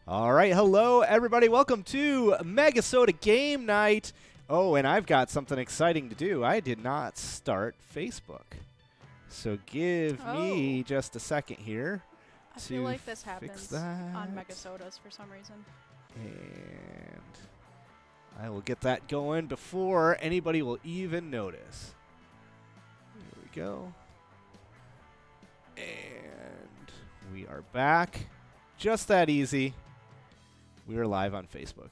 All right, hello everybody. Welcome to MegaSota Game Night. Oh, and I've got something exciting to do. I did not start Facebook. So give me just a second here. I feel like this happens that. on MegaSotas for some reason. And I will get that going before anybody will even notice. Here we go. And we are back. Just that easy. We are live on Facebook.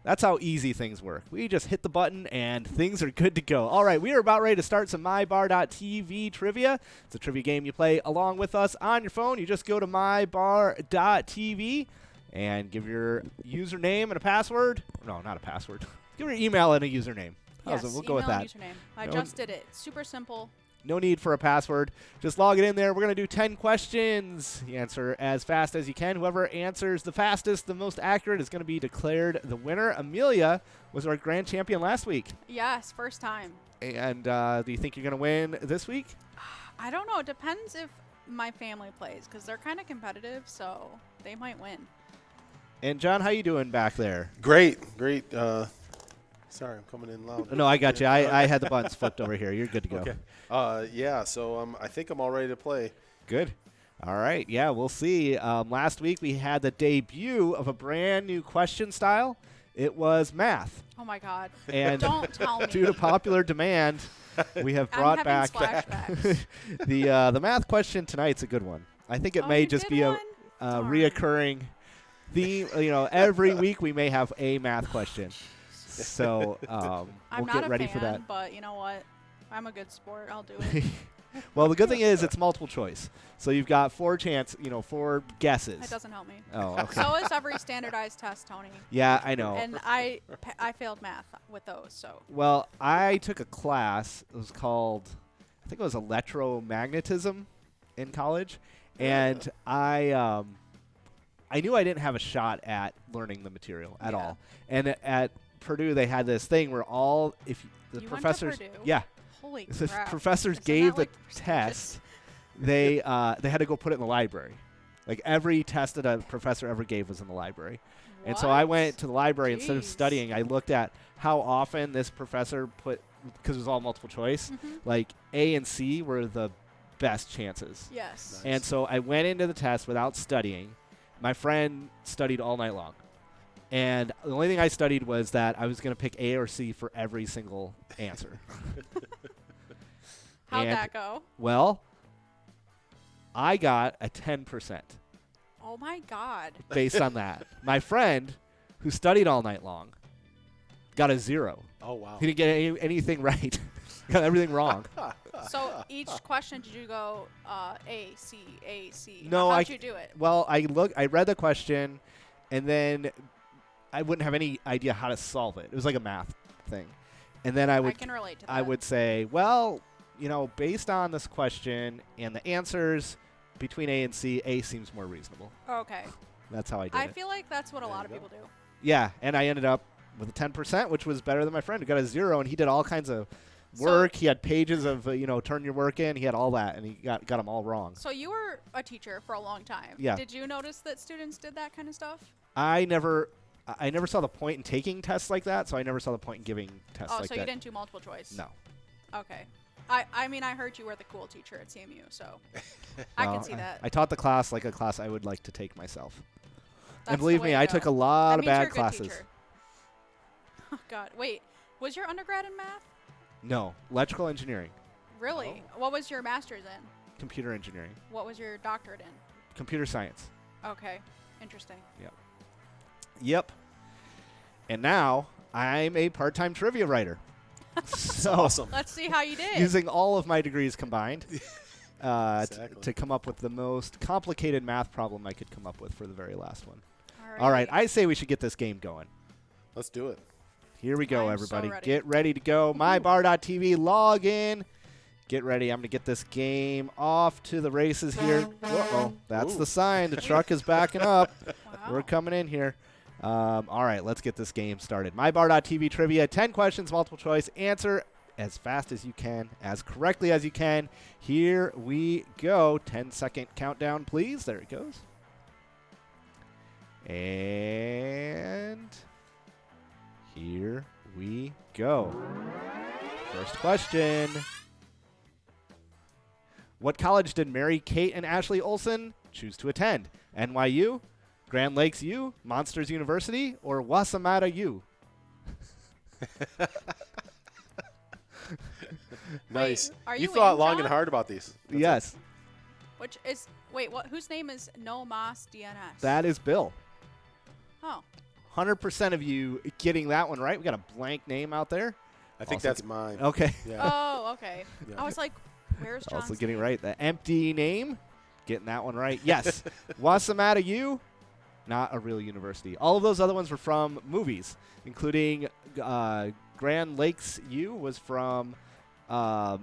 That's how easy things work. We just hit the button and things are good to go. All right, we are about ready to start some mybar.tv trivia. It's a trivia game you play along with us on your phone. You just go to mybar.tv and give your username and a password. No, not a password. Give your email and a username. Yes, We'll go with that. Username. I just did it. Super simple. No need for a password. Just log it in there. We're going to do 10 questions. You answer as fast as you can. Whoever answers the fastest, the most accurate, is going to be declared the winner. Amelia was our grand champion last week. Yes, first time. And do you think you're going to win this week? I don't know. It depends if my family plays, because they're kind of competitive, so they might win. And, John, how you doing back there? Great. Sorry, I'm coming in loud. No, I got you. I had the buttons flipped over here. You're good to go. Okay. So I think I'm all ready to play. Good. All right. Yeah, we'll see. Last week we had the debut of a brand new question style. It was math. Oh, my God. And don't tell me. Due to popular demand, we have brought back the math question tonight's a good one. I think it may just be a reoccurring theme. Every week we may have a math question. So we'll get ready for that. But you know what? I'm a good sport. I'll do it. Well, the good thing is it's multiple choice. So you've got four guesses. That doesn't help me. Oh, okay. So is every standardized test, Tony. Yeah, I know. And I failed math with those. So. Well, I took a class. It was called, I think it was electromagnetism in college, and I knew I didn't have a shot at learning the material at all. And at Purdue, they had this thing where the professors, went to Purdue? yeah, Holy the crap. professors gave the test. They had to go put it in the library. Like every test that a professor ever gave was in the library. What? And so I went to the library. Instead of Jeez. studying, I looked at how often this professor put, because it was all multiple choice, like A and C were the best chances. Yes. Nice. And so I went into the test without studying. My friend studied all night long. And the only thing I studied was that I was going to pick A or C for every single answer. How'd that go? Well, I got a 10% Oh, my God. based on that. My friend, who studied all night long, got a 0. Oh, wow. He didn't get anything right. Got everything wrong. So each question, did you go A, C, A, C? No, How'd you do it? Well, I read the question, and then I wouldn't have any idea how to solve it. It was like a math thing. And then I can relate to that. I would say, well, based on this question and the answers between A and C, A seems more reasonable. Okay. That's how I did I it. feel like that's what a There lot you of people do. Yeah, and I ended up with a 10%, which was better than my friend who got a 0, and he did all kinds of work. He had pages of, turn your work in. He had all that, and he got them all wrong. So you were a teacher for a long time. Yeah. Did you notice that students did that kind of stuff? I never saw the point in taking tests like that, so I never saw the point in giving tests like that. Oh, so you didn't do multiple choice? No. Okay. I mean, I heard you were the cool teacher at CMU, so I can see that. I taught the class like a class I would like to take myself. That's And believe the me, way to I go. took a lot That of means you're bad a good classes. teacher. Oh, God. Wait, was your undergrad in math? No, electrical engineering, Really? What was your master's in? computer engineering, What was your doctorate in? computer science. Okay. Interesting. Yep. And now I'm a part-time trivia writer. So Awesome. Let's see how you did. using all of my degrees combined Exactly. to come up with the most complicated math problem I could come up with for the very last one. Alrighty. All right, I say we should get this game going. Let's do it. Here we go, I'm so everybody. ready. Get ready to go. MyBar.tv, log in. Get ready. I'm going to get this game off to the races here. Uh-oh. That's the sign. The truck is backing up. Wow. We're coming in here. All right, let's get this game started. MyBar.tv trivia, 10 questions, multiple choice. Answer as fast as you can, as correctly as you can. Here we go. 10-second countdown, please. There it goes. And here we go. First question. What college did Mary Kate and Ashley Olsen choose to attend? NYU, Grand Lakes U, Monsters University, or Wasamata U? Nice. Wait, are You you thought in, long John? and hard about these. That's Yes, Which is wait, what? Whose name is No Mas DNS? that is Bill. Oh, 100% of you getting that one right. We got a blank name out there. I think Also that's mine. Okay. Yeah. oh, okay. Yeah. I was like, where's John's Also getting name? right. The empty name. Getting that one right. Yes. Wasamata U, not a real university. All of those other ones were from movies, including Grand Lakes U was from that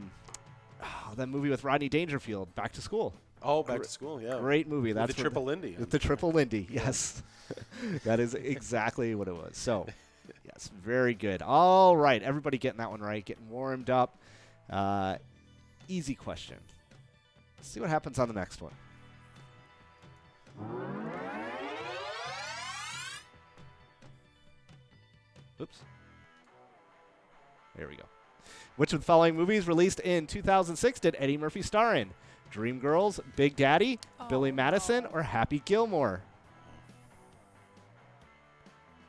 movie with Rodney Dangerfield, Back to School. Oh, back to school. Yeah. Great movie. With That's the what triple Lindy. With the triple Lindy, yes. That is exactly what it was. So, yes, very good. All right, everybody getting that one right, getting warmed up. Easy question. Let's see what happens on the next one. Oops. There we go. Which of the following movies released in 2006 did Eddie Murphy star in? Dreamgirls, Big Daddy, Billy Madison, no. or Happy Gilmore?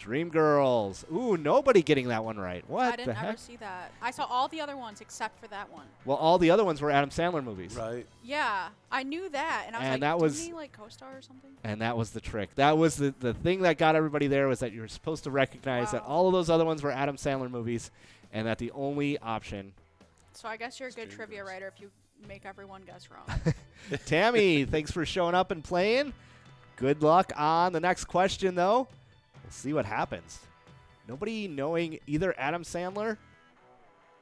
Dreamgirls. Ooh, nobody getting that one right. What I the didn't heck? ever see that. I saw all the other ones except for that one. Well, all the other ones were Adam Sandler movies. Right. Yeah, I knew that, and I was And like, that was- didn't he like co-star or something? And that was the trick. That was the thing that got everybody there, was that you were supposed to recognize that Wow. all of those other ones were Adam Sandler movies, and that the only option. So I guess you're a good trivia Dreamgirls. writer if you make everyone guess wrong. Tammy, thanks for showing up and playing. Good luck on the next question, though. We'll see what happens. Nobody knowing either Adam Sandler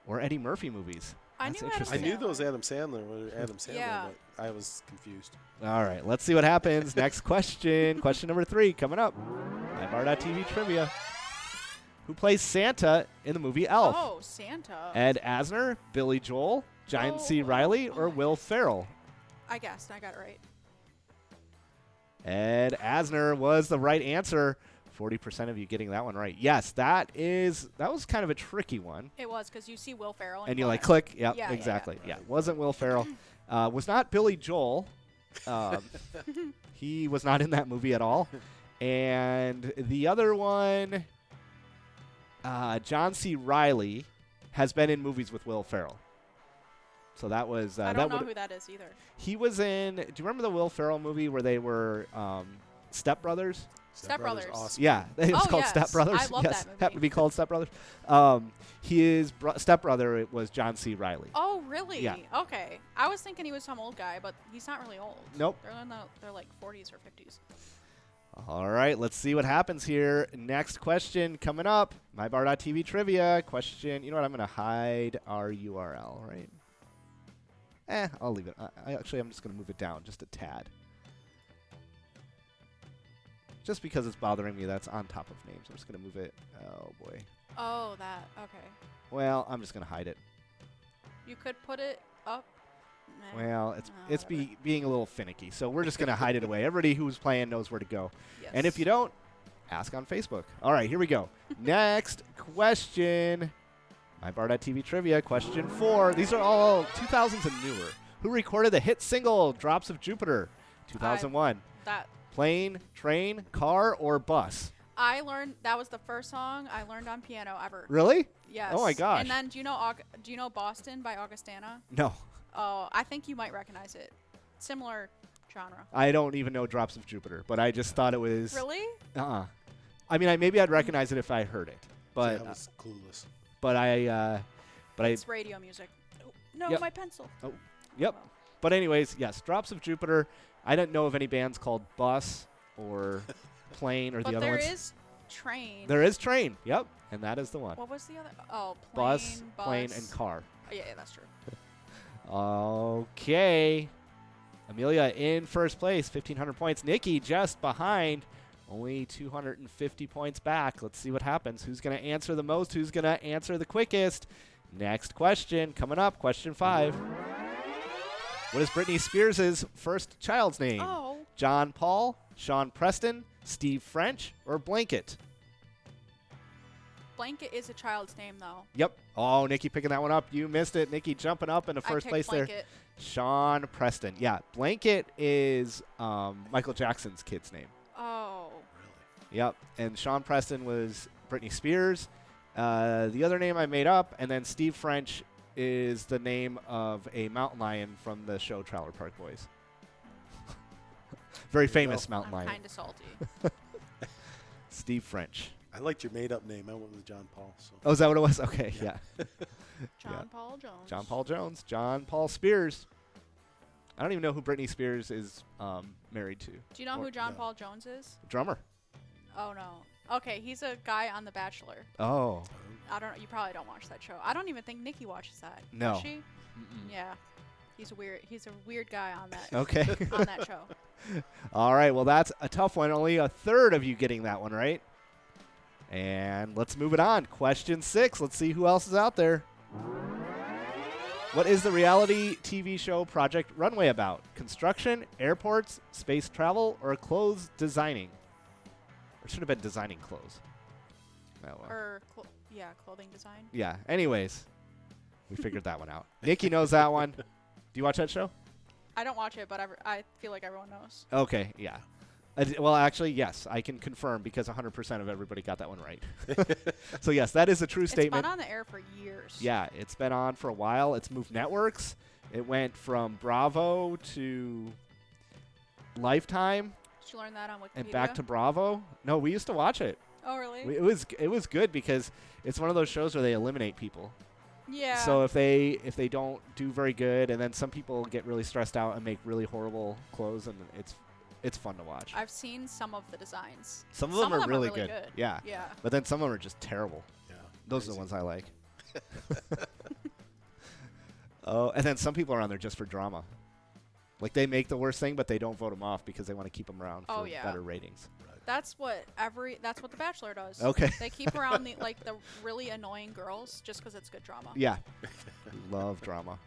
or Eddie Murphy movies. I That's knew Adam I interesting. knew Sandler. those Adam Sandler were Adam Sandler, Yeah. but I was confused. All right, let's see what happens. Next question. Question number 3 coming up. iBar.tv trivia. Who plays Santa in the movie Elf? Oh, Santa. Ed Asner, Billy Joel, John C. Reilly, or Will Ferrell? I guessed. I got it right. Ed Asner was the right answer. 40% of you getting that one right. Yes, that was kind of a tricky one. It was because you see Will Ferrell. And you Will like Ferrell. click. Yep, Yeah, yeah, exactly. yeah. Yeah, wasn't Will Ferrell. Was not Billy Joel. He was not in that movie at all. And the other one, John C. Reilly, has been in movies with Will Ferrell. So that was I that don't know would who that is either. he was in. Do you remember the Will Ferrell movie where they were Step Brothers? Step Brothers. Awesome. Yeah, it was Oh, called yes. Step Brothers. I love yes, that movie. happened to be called Step Brothers. His stepbrother it was John C. Reilly. Oh, really? Yeah. Okay. I was thinking he was some old guy, but he's not really old. Nope. They're like 40s or 50s. All right, let's see what happens here. Next question coming up. MyBar.tv trivia question. You know what? I'm going to hide our URL, right? I'll leave it. I'm just going to move it down just a tad. Just because it's bothering me that's on top of names. I'm just going to move it. Oh, boy. Oh, that. Okay. Well, I'm just going to hide it. You could put it up. Nah. Well, it's whatever. being a little finicky, so we're just going to hide it away. Everybody who's playing knows where to go. Yes. And if you don't, ask on Facebook. All right, here we go. Next question. MyBar.tv trivia, question 4. These are all 2000s and newer. Who recorded the hit single Drops of Jupiter? 2001. That Plane, train, car, or bus? I learned that was the first song I learned on piano ever. Really? Yes. Oh my gosh. And then do you know Boston by Augustana? No. Oh, I think you might recognize it. Similar genre. I don't even know Drops of Jupiter, but I just thought it was. Really? I mean, maybe I'd recognize it if I heard it, but I was clueless. It's radio music. Oh, no, Yep. my pencil. Yep. Well, But anyways, yes, Drops of Jupiter. I don't know of any bands called Bus or Plane or but the other there ones. is Train. There is Train. Yep, and that is the one. What was the other? Oh, Bus, bus. plane, and car. Oh, yeah, that's true. Okay. Amelia in first place, 1,500 points. Nikki just behind, only 250 points back. Let's see what happens. Who's going to answer the most? Who's going to answer the quickest? Next question coming up, question 5. What is Britney Spears' first child's name? Oh, John Paul, Sean Preston, Steve French, or Blanket? Blanket is a child's name, though. Yep. Oh, Nikki picking that one up. You missed it. Nikki jumping up in the I first picked place there. Blanket. Sean Preston. Yeah, Blanket is Michael Jackson's kid's name. Oh. Really? Yep. And Sean Preston was Britney Spears. The other name I made up, and then Steve French is the name of a mountain lion from the show Trailer Park Boys. Very There you famous go. mountain I'm lion. kind of salty. Steve French. I liked your made-up name. I went with John Paul. So. Oh, is that what it was? Okay, yeah. John Paul Jones. John Paul Jones. John Paul Spears. I don't even know who Britney Spears is married to. Do you know Or- who John no. Paul Jones is? Drummer. Oh, no. Okay, he's a guy on The Bachelor. Oh. I don't. You probably don't watch that show. I don't even think Nikki watches that. No. Does she? Mm-mm. Yeah. He's a weird guy on that Okay. on that show. All right. Well, that's a tough one. Only a third of you getting that one right. And let's move it on. Question 6. Let's see who else is out there. What is the reality TV show Project Runway about? Construction, airports, space travel, or clothes designing? Or should have been designing clothes. Oh, well. Or clothing design. Yeah. Anyways, we figured that one out. Nikki knows that one. Do you watch that show? I don't watch it, but I feel like everyone knows. Okay. Yeah. Well, actually, yes, I can confirm because 100% of everybody got that one right. So, yes, that is a true It's statement. been on the air for years. Yeah, it's been on for a while. It's moved networks. It went from Bravo to Lifetime Did you learn that on Wikipedia? and back to Bravo. No, we used to watch it. Oh, really? It was good because it's one of those shows where they eliminate people. yeah. So if they don't do very good, and then some people get really stressed out and make really horrible clothes, and it's fun to watch. I've seen some of the designs. Some of them are really good. good. Yeah. Yeah. But then some of them are just terrible. Yeah. Those are the crazy. ones I like. Oh, and then some people are on there just for drama. Like they make the worst thing, but they don't vote them off because they want to keep them around Oh, for yeah. better ratings. That's what The Bachelor does. Okay. They keep around the really annoying girls just because it's good drama. Yeah. Love drama.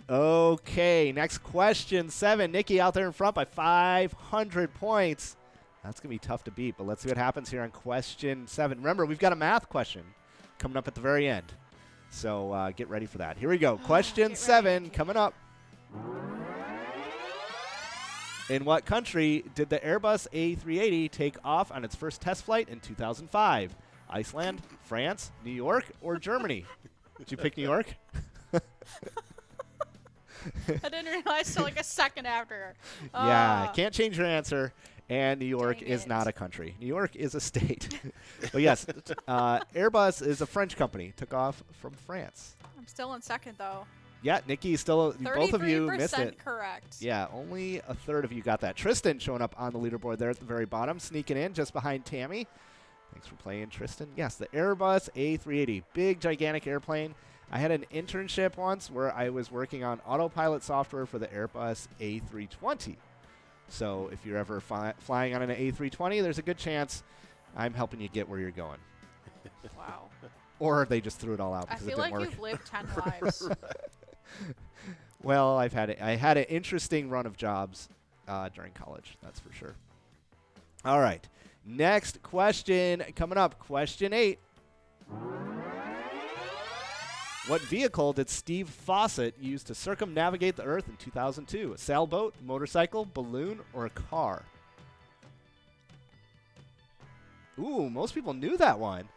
Okay, next question 7. Nikki out there in front by 500 points. That's going to be tough to beat, but let's see what happens here on question 7. Remember, we've got a math question coming up at the very end. So get ready for that. Here we go. Question get 7 ready. coming up. In what country did the Airbus A380 take off on its first test flight in 2005? Iceland, France, New York, or Germany? Did you pick New York? I didn't realize till like a second after. Yeah, can't change your answer. And New York Dang is it. not a country. New York is a state. But yes, Airbus is a French company. Took off from France. I'm still in second though. Yeah, Nikki, still, both of you missed 33% it. correct. Yeah, only a third of you got that. Tristan showing up on the leaderboard there at the very bottom, sneaking in just behind Tammy. Thanks for playing, Tristan. Yes, the Airbus A380, big, gigantic airplane. I had an internship once where I was working on autopilot software for the Airbus A320. So if you're ever flying on an A320, there's a good chance I'm helping you get where you're going. Wow. Or they just threw it all out I because it feel didn't like work. you've lived 10 lives. Well, I had an interesting run of jobs during college, that's for sure. All right. Next question coming up. Question 8. What vehicle did Steve Fawcett use to circumnavigate the Earth in 2002? A sailboat, motorcycle, balloon, or a car? Ooh, most people knew that one.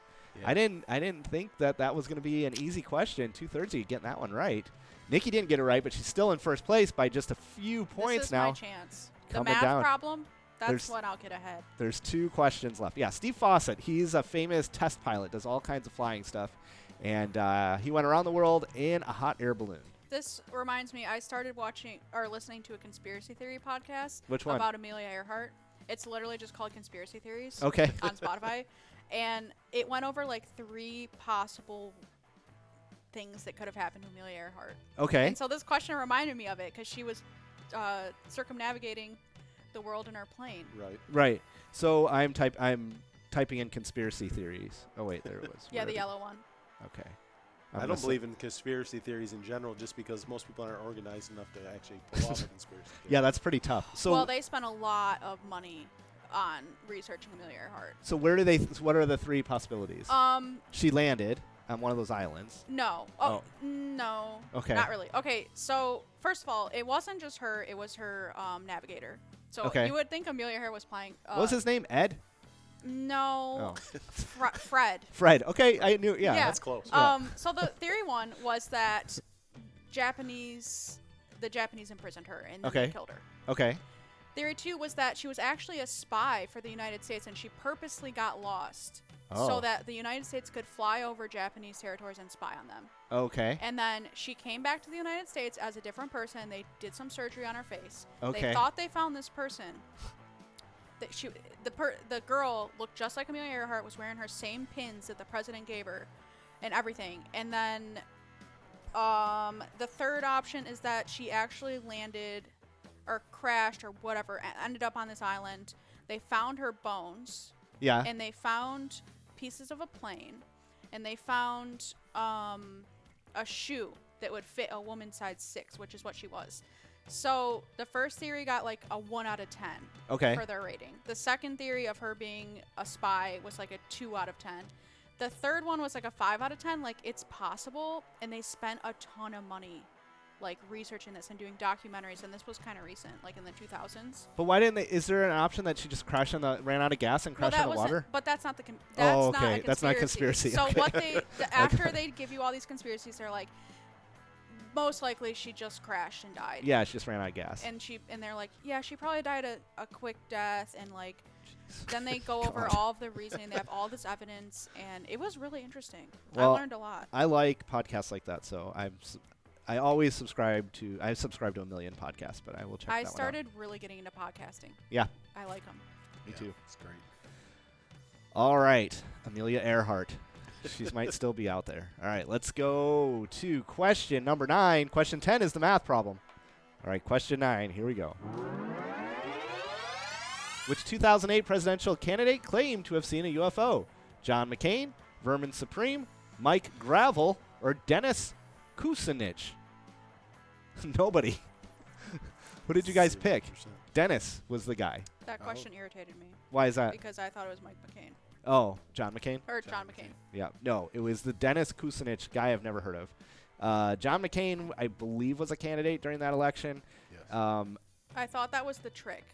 Yeah. I didn't think that was going to be an easy question. 2/3 of you getting that one right. Nikki didn't get it right, but she's still in first place by just a few points this is now. my chance. The Coming math down. problem, that's There's- when I'll get ahead. There's 2 questions left. Yeah, Steve Fawcett. He's a famous test pilot, does all kinds of flying stuff. And he went around the world in a hot air balloon. This reminds me, I started watching or listening to a conspiracy theory podcast Which one? about Amelia Earhart. It's literally just called Conspiracy Theories Okay. on Spotify. And it went over like 3 possible things that could have happened to Amelia Earhart. Okay. And so this question reminded me of it because she was circumnavigating the world in her plane. Right. Right. So I'm typing in conspiracy theories. Oh wait, there it was. Yeah, Where the are yellow one. Okay. I don't believe in conspiracy theories in general just because most people aren't organized enough to actually pull off a conspiracy theory. Yeah, that's pretty tough. So well, they spent a lot of money on researching Amelia Earhart. So where do they? What are the three possibilities? She landed on one of those islands. No. Oh. No. Okay. Not really. Okay, so first of all, it wasn't just her. It was her navigator. So Okay. you would think Amelia Earhart was playing. What was his name? Ed? No. Oh. Fred. Fred. Okay, I knew. Yeah. Yeah. That's close. So the theory one was that the Japanese imprisoned her and then Okay. they killed her. Okay. Theory two was that she was actually a spy for the United States and she purposely got lost Oh. so that the United States could fly over Japanese territories and spy on them. Okay. And then she came back to the United States as a different person. They did some surgery on her face. Okay. They thought they found this person. The girl looked just like Amelia Earhart, was wearing her same pins that the president gave her and everything. And then the third option is that she actually landed or crashed or whatever and ended up on this island. They found her bones. Yeah. And they found pieces of a plane. And they found a shoe that would fit a woman size 6, which is what she was. So the first theory got like a 1 out of 10 Okay. for their rating. The second theory of her being a spy was like a 2 out of 10. The third one was like a 5 out of 10. Like, it's possible. And they spent a ton of money like researching this and doing documentaries. And this was kind of recent, like in the 2000s. But why didn't they? Is there an option that she just crashed ran out of gas and crashed in the water? But that's not the. Oh, That's okay. not That's not conspiracy. So Okay. what after they give you all these conspiracies, they're like, most likely she just crashed and died. Yeah, she just ran out of gas. And they're like, yeah, she probably died a quick death, and like, then they go over all of the reasoning. They have all this evidence, and it was really interesting. Well, I learned a lot. I like podcasts like that, so I always subscribe to. I subscribe to a million podcasts, but I will check. I that started really getting into podcasting. Yeah. I like them. Me Yeah, too. It's great. All right, Amelia Earhart. She might still be out there. All right, let's go to question number 9. Question 10 is the math problem. All right, question 9. Here we go. Which 2008 presidential candidate claimed to have seen a UFO? John McCain, Vermin Supreme, Mike Gravel, or Dennis Kucinich? Nobody. Who did you guys pick? 0%. Dennis was the guy. That question irritated me Why is that? because I thought it was Mike McCain Oh, John McCain? or John John McCain. Yeah. No, it was the Dennis Kucinich guy I've never heard of. John McCain, I believe, was a candidate during that election. Yes. I thought that was the trick.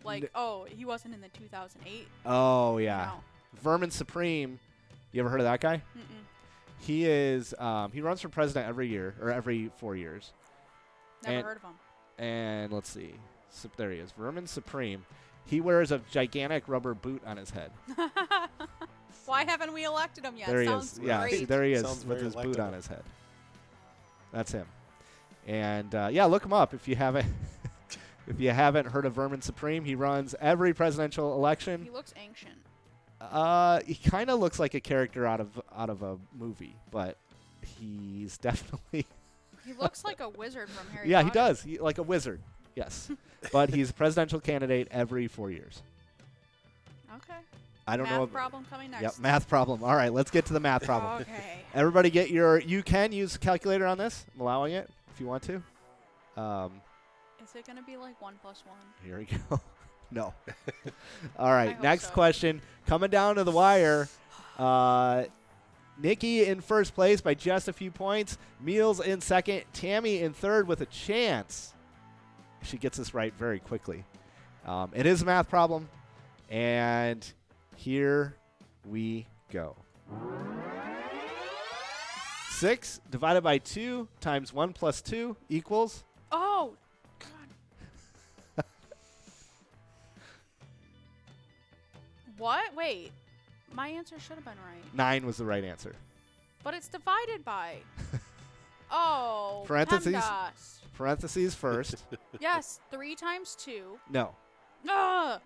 Like, oh, he wasn't in the 2008. Oh, yeah. No. Vermin Supreme. You ever heard of that guy? Mm-mm. He is. He runs for president every year or every 4 years. Never And- heard of him. And let's see. So there he is. Vermin Supreme. He wears a gigantic rubber boot on his head. Why haven't we elected him yet? There he Sounds is. Yeah, great. see, there he is Sounds with very his boot on electable. his head. That's him. And yeah, look him up if you haven't. If you haven't heard of Vermin Supreme, he runs every presidential election. He looks ancient. He kind of looks like a character out of a movie, but he's definitely. He looks like a wizard from Harry Yeah, Potter. he does. Like a wizard. Yes, but he's a presidential candidate every 4 years. Okay. I don't Math know. problem coming next. Yep, math problem. All right, let's get to the math problem. Okay. Everybody get your. You can use a calculator on this. I'm allowing it if you want to. Is it gonna be like 1 + 1? Here we go. No. All I right, hope next so. question. Coming down to the wire. Nikki in first place by just a few points. Meals in second. Tammy in third with a chance. She gets this right very quickly. It is a math problem. And here we go. 6 divided by 2 times 1 + 2 equals. Oh, God. What? Wait. My answer should have been right. 9 was the right answer. But it's divided by. Oh. Parentheses? PEMDAS. Parentheses first. Yes, 3 times 2. No. Ugh.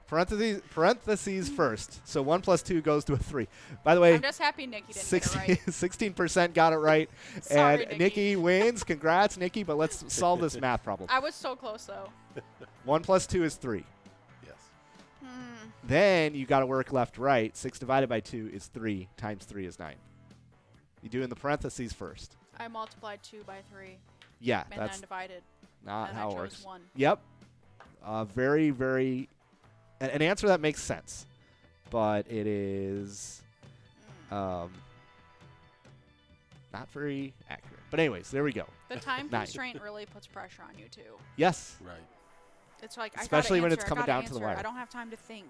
Parentheses first. So 1 + 2 goes to a 3. By the way, I'm just happy Nikki didn't get it right. 16% got it right. Sorry, And Nikki. Nikki wins. Congrats, Nikki. But let's solve this math problem. I was so close, though. 1 + 2 is 3. Yes. Then you got to work left, right. 6 divided by 2 is 3 times 3 is 9. You do in the parentheses first. I multiplied 2 by 3, Yeah, and that's then divided. not and how I it chose works. 1. Yep. Very, very. An answer that makes sense, but it is not very accurate. But anyways, there we go. The time Nice. constraint really puts pressure on you too. Yes. Right. It's like Especially I when gotta it's answer, coming I gotta down to the answer. wire. I don't have time to think.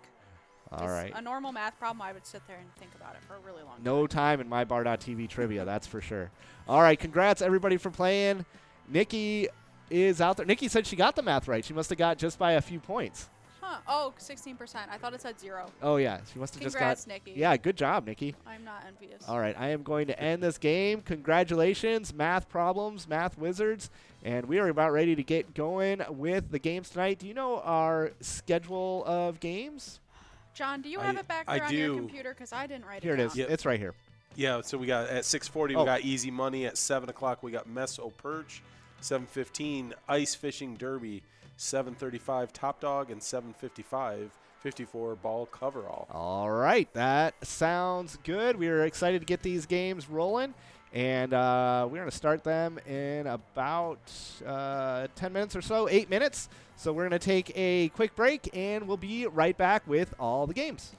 All Just right. A normal math problem, I would sit there and think about it for a really long time. No time in my bar.tv trivia, that's for sure. All right, congrats everybody for playing. Nikki is out there. Nikki said she got the math right. She must have got just by a few points. Huh. Oh, 16%. I thought it said 0. Oh yeah, she must have Congrats, just got. Nikki. Yeah, good job, Nikki. I'm not envious. All right, I am going to end this game. Congratulations, math problems, math wizards, and we are about ready to get going with the games tonight. Do you know our schedule of games? John, do you have it back I there on your do. computer? Because I didn't write Here it it down. is. Yep. It's right here. Yeah, so we got at 6:40 Oh. we got Easy Money. At 7 o'clock we got Mess O Perch. 7:15 Ice Fishing Derby. 7:35 Top Dog, and 7:55 54 Ball Coverall. All right, that sounds good. We are excited to get these games rolling, and we're going to start them in about 10 minutes or so, 8 minutes. So we're going to take a quick break, and we'll be right back with all the games.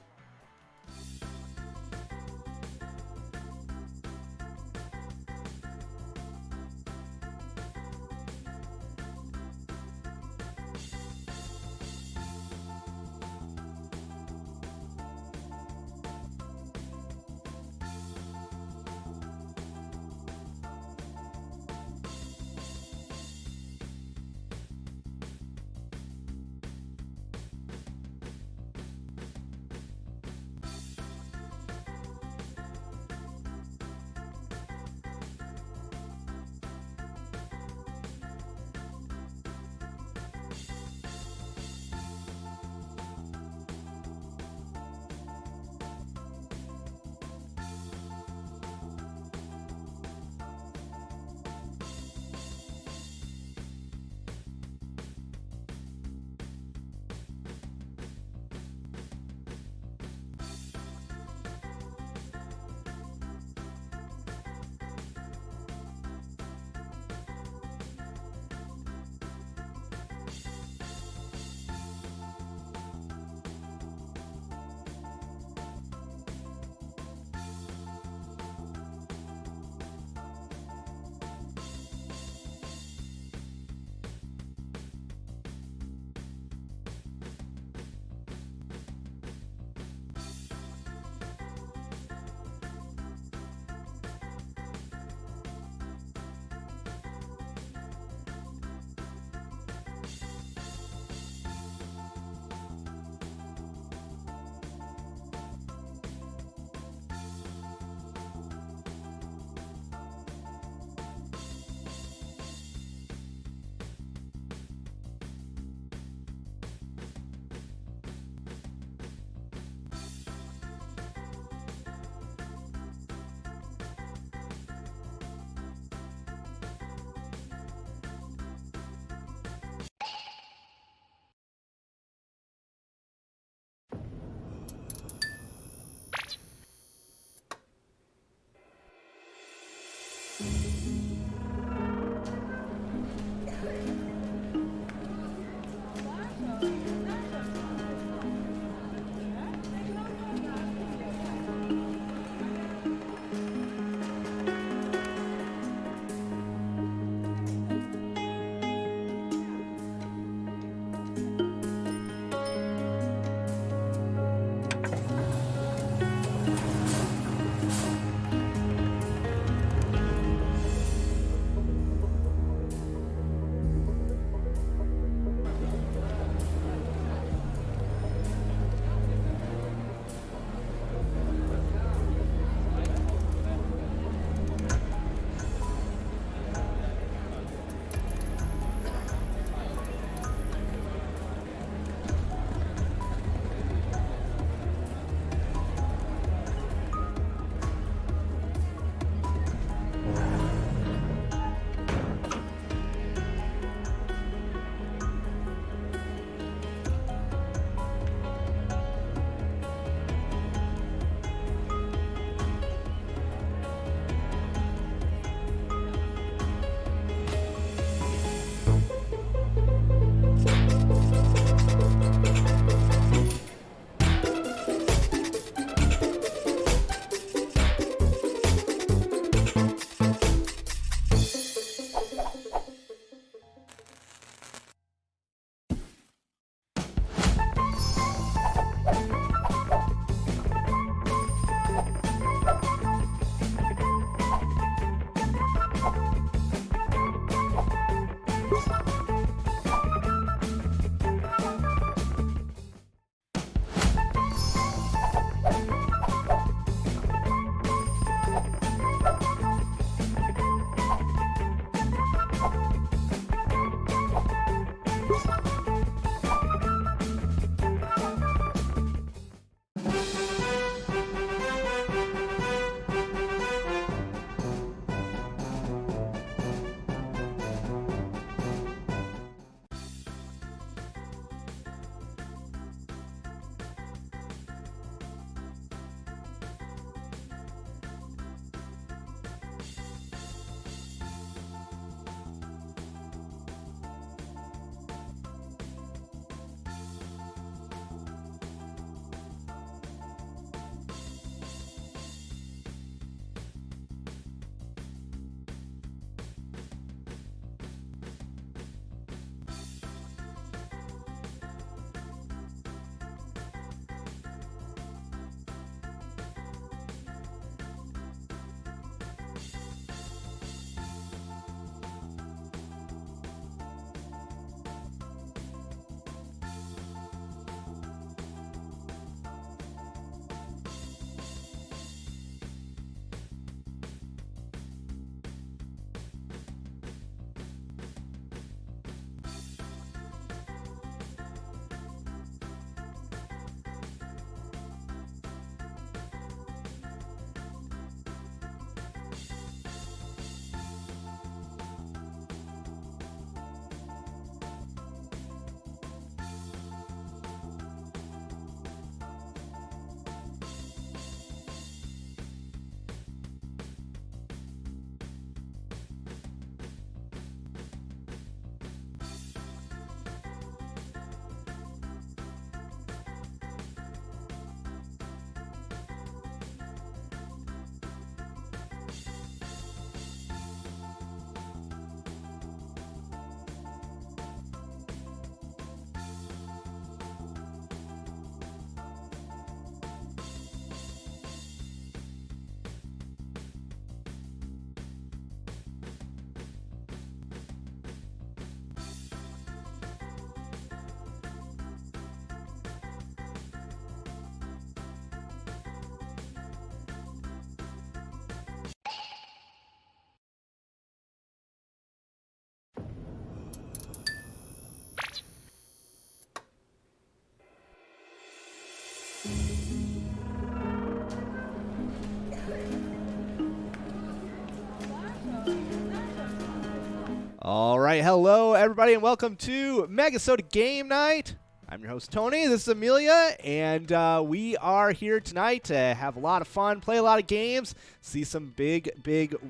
All right, hello everybody, and welcome to MegaSota Game Night. I'm your host Tony. This is Amelia, and we are here tonight to have a lot of fun, play a lot of games, see some big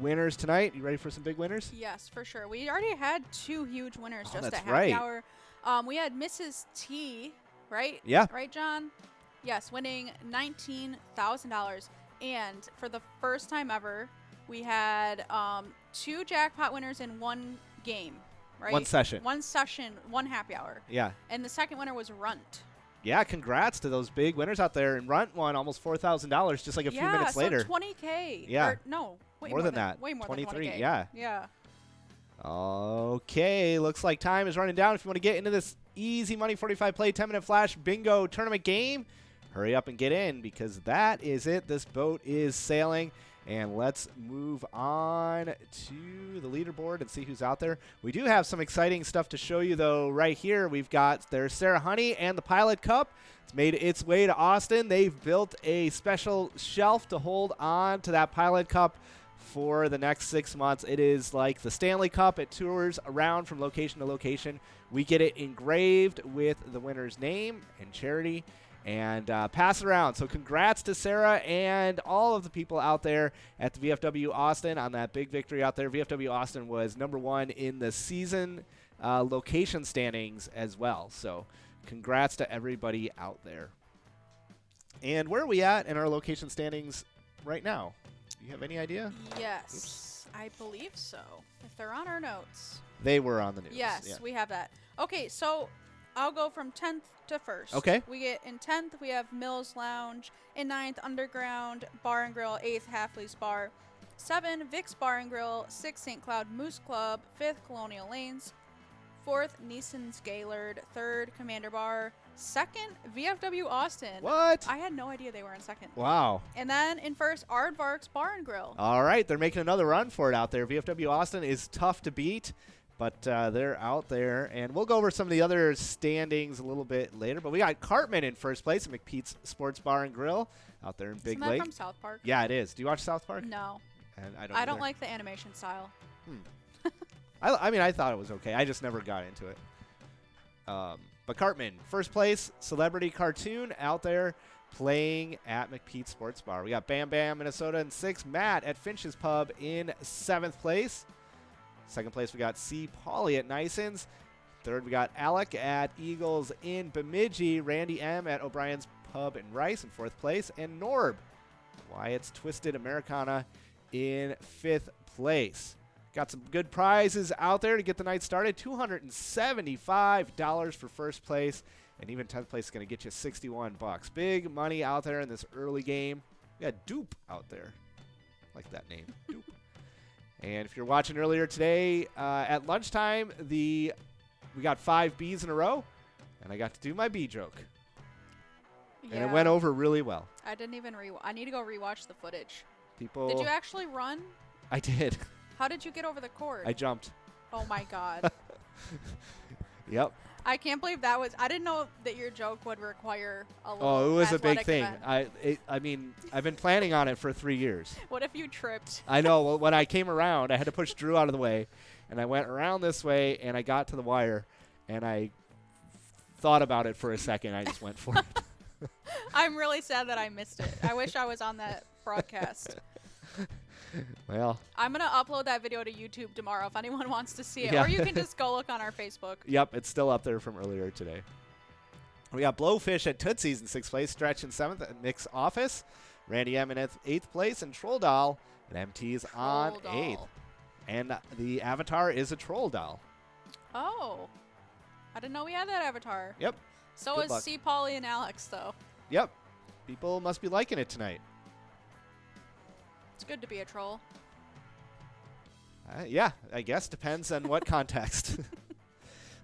winners tonight. You ready for some big winners? Yes, for sure. We already had 2 huge winners just that's at happy right. hour. We had Mrs. T, right? Yeah. Right, John? Yes, winning $19,000. And for the first time ever, we had 2 jackpot winners in one game, right? One session. One session, one happy hour. Yeah. And the second winner was Runt. Yeah, congrats to those big winners out there. And Runt won almost $4,000 just like a few minutes later. So $20K. Yeah. Or, no, way more than that. Way more 23, than $20K. yeah. Yeah. Okay, looks like time is running down. If you want to get into this easy money 45 play 10-minute flash bingo tournament game, hurry up and get in because that is it. This boat is sailing. And let's move on to the leaderboard and see who's out there. We do have some exciting stuff to show you, though. Right here, we've got there's Sarah Honey and the Pilot Cup. It's made its way to Austin. They've built a special shelf to hold on to that Pilot Cup for the next 6 months. It is like the Stanley Cup. It tours around from location to location. We get it engraved with the winner's name and charity and pass it around. So congrats to Sarah and all of the people out there at the VFW Austin on that big victory out there. VFW Austin was #1 in the season location standings as well. So congrats to everybody out there. And where are we at in our location standings right now? Do you have any idea? Yes, Oops. I believe so. If they're on our notes. They were on the news. Yes, yeah. we have that. Okay, so I'll go from 10th to 1st. Okay. We get in 10th, we have Mills Lounge. In 9th, Underground Bar and Grill. 8th, Halfley's Bar. 7, Vic's Bar and Grill. 6th, St. Cloud Moose Club. 5th, Colonial Lanes. 4th, Neeson's Gaylord. 3rd, Commander Bar. 2nd, VFW Austin. What? I had no idea they were in 2nd. Wow. And then in 1st, Aardvark's Bar and Grill. All right, they're making another run for it out there. VFW Austin is tough to beat, but they're out there. And we'll go over some of the other standings a little bit later. But we got Cartman in first place at McPete's Sports Bar and Grill out there in Big Isn't that Lake. from South Park? Yeah, it is. Do you watch South Park? No. And I don't either. like the animation style. I mean, I thought it was okay. I just never got into it. But Cartman, first place, celebrity cartoon out there playing at McPete's Sports Bar. We got Bam Bam, Minnesota in 6th. Matt at Finch's Pub in 7th place. 2nd place, we got C. Pauly at Nison's. 3rd, we got Alec at Eagles in Bemidji. Randy M. at O'Brien's Pub in Rice in 4th place. And Norb, Wyatt's Twisted Americana in 5th place. Got some good prizes out there to get the night started. $275 for first place, and even 10th place is going to get you $61. Big money out there in this early game. We got Dupe out there. Like that name, Dupe. And if you're watching earlier today at lunchtime, we got 5 Bs in a row, and I got to do my B joke. Yeah. And it went over really well. I didn't even I need to go rewatch the footage. People. Did you actually run? I did. How did you get over the cord? I jumped. Oh my god. Yep. I can't believe that was. I didn't know that your joke would require a little. Oh, it was a big athletic thing. event. I mean, I've been planning on it for 3 years. What if you tripped? I know. Well, when I came around, I had to push Drew out of the way, and I went around this way, and I got to the wire, and I thought about it for a second. I just went for it. I'm really sad that I missed it. I wish I was on that broadcast. Well. I'm going to upload that video to YouTube tomorrow if anyone wants to see it. Yeah. Or you can just go look on our Facebook. Yep, it's still up there from earlier today. We got Blowfish at Tootsie's in 6th place, Stretch in 7th at Nick's Office, Randy M in 8th place, and Troll Doll at MT's on Troll 8th. Doll. And the avatar is a Troll Doll. Oh. I didn't know we had that avatar. Yep. So Good is luck. C. Pauly and Alex, though. Yep. People must be liking it tonight. It's good to be a troll. Yeah, I guess. Depends on what context.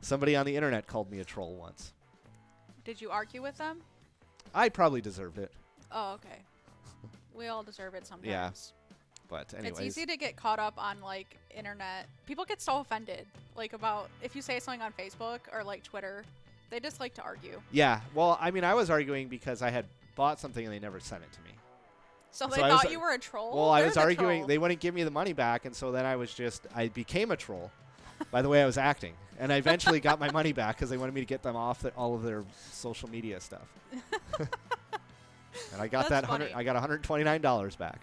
Somebody on the internet called me a troll once. Did you argue with them? I probably deserved it. Oh, okay. We all deserve it sometimes. Yeah. But anyways. It's easy to get caught up on, like, internet. People get so offended, like, about if you say something on Facebook or, like, Twitter. They just like to argue. Yeah. Well, I mean, I was arguing because I had bought something and they never sent it to me. So So they I thought was- you were a troll? Well, I They're was the arguing. troll. They wouldn't give me the money back, and so then I became a troll. By the way, I was acting. And I eventually got my money back because they wanted me to get them off all of their social media stuff. And I got That's I got $129 back.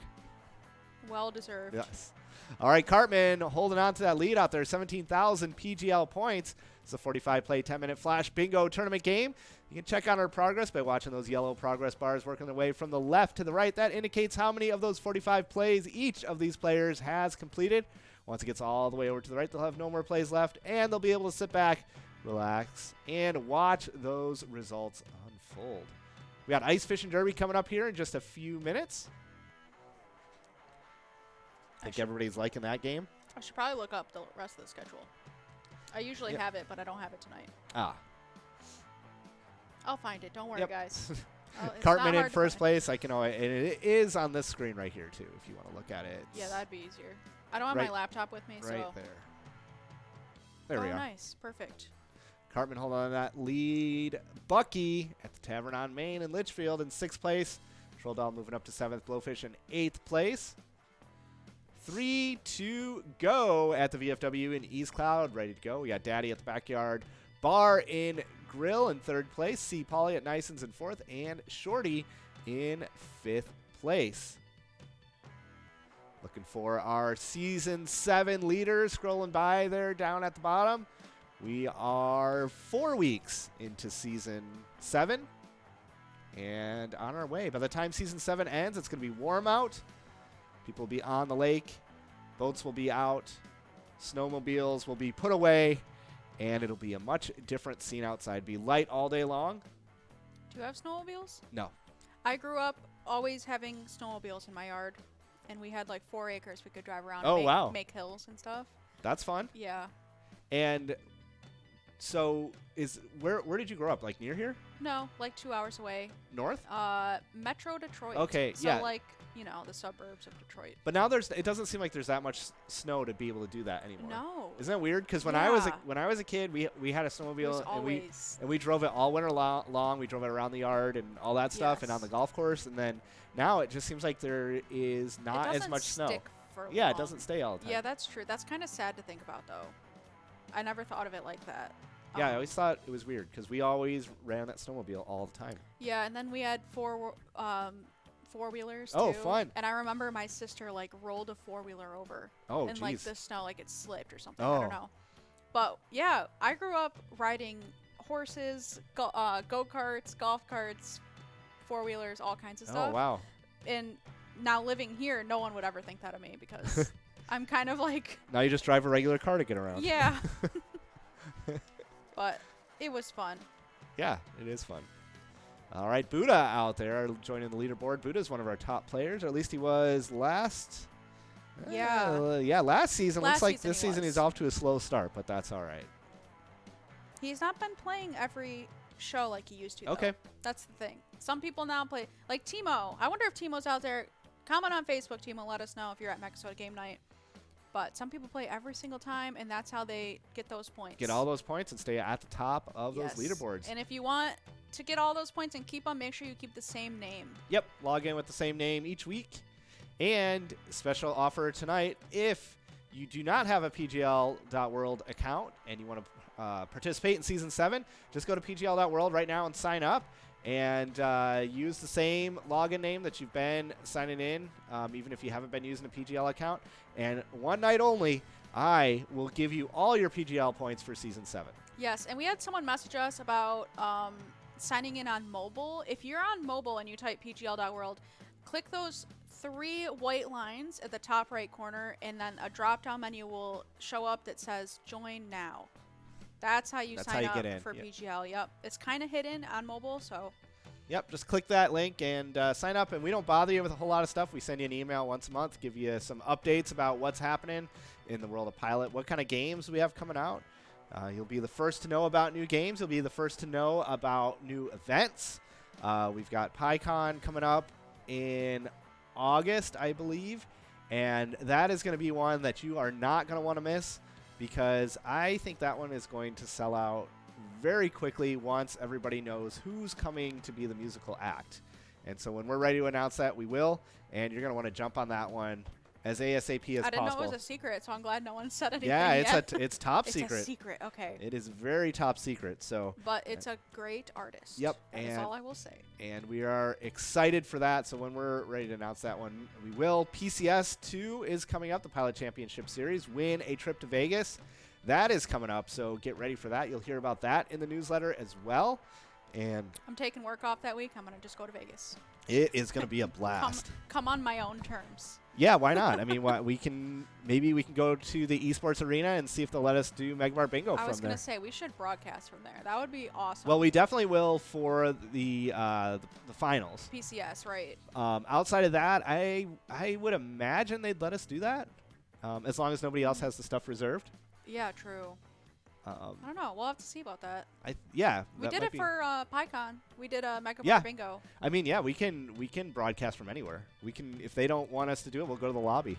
Well deserved. Yes. All right, Cartman holding on to that lead out there, 17,000 PGL points. It's a 45-play, 10-minute flash bingo tournament game. You can check out our progress by watching those yellow progress bars working their way from the left to the right. That indicates how many of those 45 plays each of these players has completed. Once it gets all the way over to the right, they'll have no more plays left, and they'll be able to sit back, relax, and watch those results unfold. We got Ice Fishing Derby coming up here in just a few minutes. I think everybody's liking that game. I should probably look up the rest of the schedule. I usually have it, but I don't have it tonight. Ah. I'll find it. Don't worry, Yep. guys. It's Cartman not in hard to first find. place. I can and it is on this screen right here too. If you want to look at it. Yeah, that'd be easier. I don't have Right- my laptop with me, right so. there. There we are. Nice. Perfect. Cartman holding on to that lead. Bucky at the Tavern on Main in Litchfield in 6th place. Troll Doll moving up to 7th. Blowfish in 8th place. 3 to go at the VFW in East Cloud. Ready to go. We got Daddy at the Backyard Bar in Grill in 3rd place. C. Polly at Nison's in 4th. And Shorty in 5th place. Looking for our Season 7 leaders scrolling by there down at the bottom. We are 4 weeks into Season 7 and on our way. By the time Season 7 ends, it's going to be warm out. People will be on the lake. Boats will be out. Snowmobiles will be put away. And it'll be a much different scene outside. Be light all day long. Do you have snowmobiles? No. I grew up always having snowmobiles in my yard, and we had like 4 acres we could drive around. Oh, and wow. Make hills and stuff. That's fun. Yeah. And so where did you grow up? Like near here? No, like 2 hours away. North? Metro Detroit. Okay, so yeah. like, the suburbs of Detroit. But now it doesn't seem like there's that much snow to be able to do that anymore. No. Isn't that weird? Because when Yeah. I was a kid, we had a It was snowmobile always. and we drove it all winter long. We drove it around the yard and all that stuff and on Yes. the golf course. And then now it just seems like there is not as much snow. Stick for Yeah, it long. doesn't stay all the time. Yeah, that's true. That's kind of sad to think about, though. I never thought of it like that. Yeah, I always thought it was weird because we always ran that snowmobile all the time. Yeah, and then we had four-wheelers Oh, too. fun. And I remember my sister like rolled a four-wheeler over Oh, in jeez. like the snow, like it slipped or something. I Oh. don't know. But yeah, I grew up riding horses, go-karts, golf carts, four-wheelers, all kinds of stuff. Oh, wow. And now living here, no one would ever think that of me because I'm kind of like, Now you just drive a regular car to get around. yeah. But it was fun. Yeah, it is fun. All right, Buddha out there joining the leaderboard. Buddha's one of our top players, or at least he was last. Yeah. Last season. Last Looks like season this he season was. he's off to a slow start, but that's all right. He's not been playing every show like he used to. though. Okay. That's the thing. Some people now play, like Timo. I wonder if Timo's out there. Comment on Facebook, Timo. Let us know if you're at MegaSota game night. But some people play every single time, and that's how they get those points. Get all those points and stay at the top of Yes. those leaderboards. And if you want to get all those points and keep them, make sure you keep the same name. Yep, log in with the same name each week. And special offer tonight, if you do not have a PGL.world account and you want to participate in Season 7, just go to PGL.world right now and sign up. And use the same login name that you've been signing in, even if you haven't been using a PGL account. And one night only, I will give you all your PGL points for Season 7. Yes, and we had someone message us about signing in on mobile. If you're on mobile and you type pgl.world, click those 3 white lines at the top right corner, and then a drop-down menu will show up that says Join Now. That's how you That's sign how you up get in, for yep. PGL. Yep, it's kind of hidden on mobile, so Yep, just click that link and sign up. And we don't bother you with a whole lot of stuff. We send you an email once a month, give you some updates about what's happening in the world of Pilot, what kind of games we have coming out. You'll be the first to know about new games. You'll be the first to know about new events. We've got PyCon coming up in August, I believe. And that is going to be one that you are not going to want to miss, because I think that one is going to sell out very quickly once everybody knows who's coming to be the musical act. And so when we're ready to announce that, we will, and you're going to want to jump on that one as ASAP as I didn't know possible. it was a secret, so I'm glad no one said anything. Yeah, yet. it's top It's secret. a secret. Okay. It is very top secret. So. But it's a great artist. Yep, That's and- all I will say. And we are excited for that. So when we're ready to announce that one, we will. PCS 2 is coming up, the Pilot Championship Series. Win a trip to Vegas. That is coming up, so get ready for that. You'll hear about that in the newsletter as well. And I'm taking work off that week. I'm going to just go to Vegas. it is going to be a blast. Come on my own terms. Yeah, why not? I mean, maybe we can go to the esports arena and see if they'll let us do Megamart Bingo I from was there. going to say, we should broadcast from there. That would be awesome. Well, we definitely will for the finals. PCS, right. Outside of that, I would imagine they'd let us do that, as long as nobody else has the stuff reserved. Yeah, true. I don't know. We'll have to see about that. Yeah, We that did might it be- for PyCon. We did a Mega Yeah. Bingo. I mean, yeah, we can broadcast from anywhere. We can, if they don't want us to do it, we'll go to the lobby.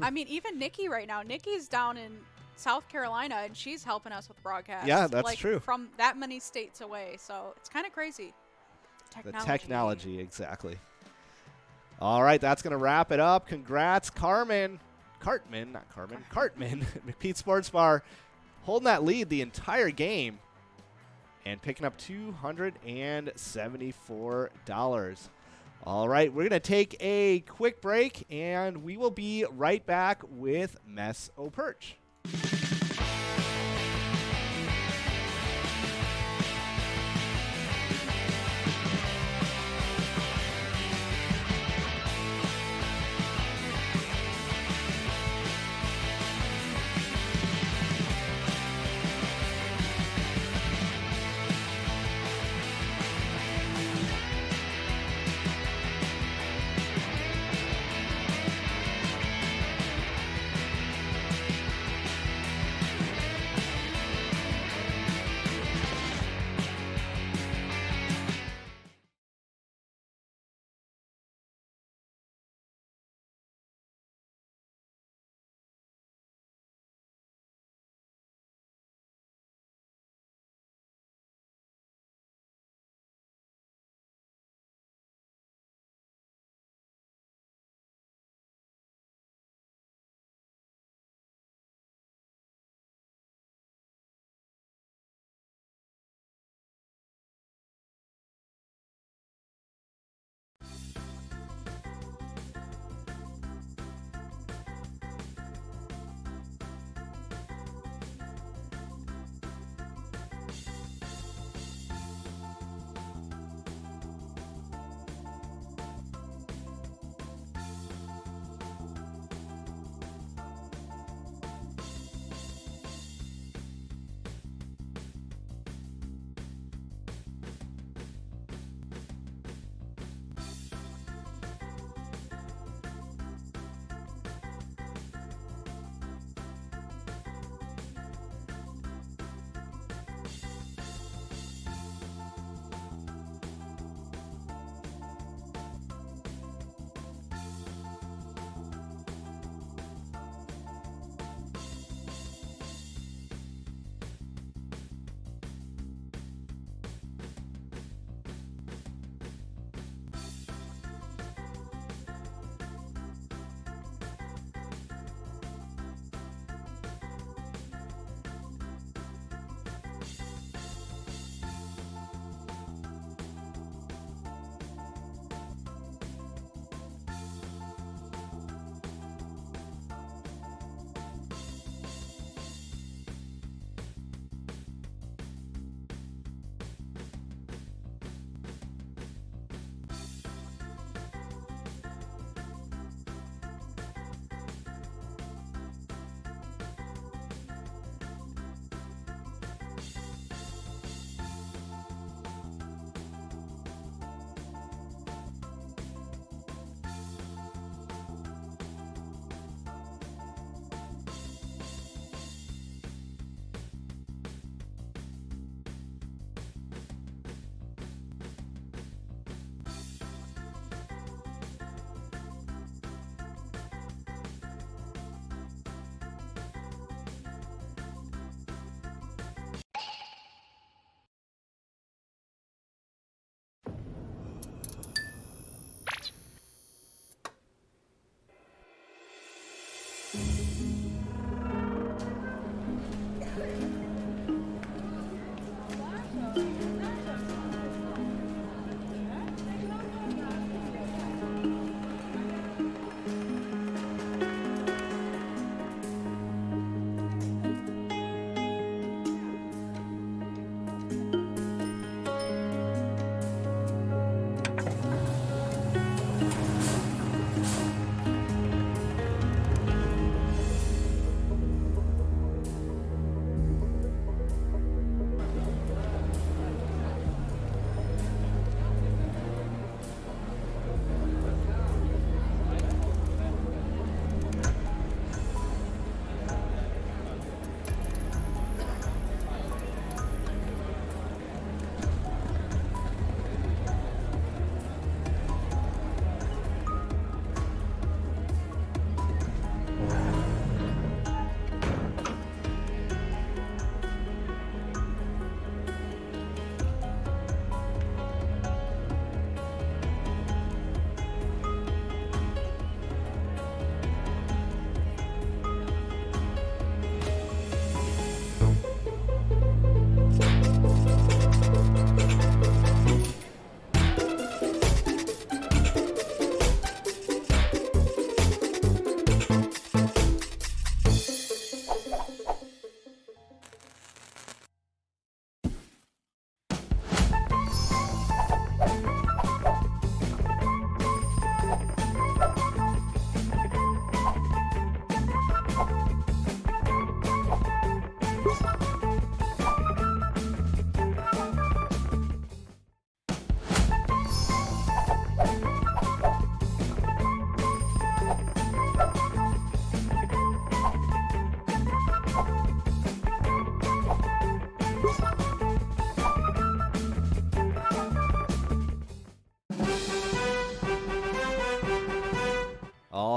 I mean, even Nikki right now. Nikki's down in South Carolina, and she's helping us with broadcast. Yeah, that's like, true. From that many states away, so it's kind of crazy. The technology, exactly. All right, that's gonna wrap it up. Congrats, Cartman, McPete Sports Bar, holding that lead the entire game and picking up $274. All right, we're going to take a quick break, and we will be right back with Mess O Perch.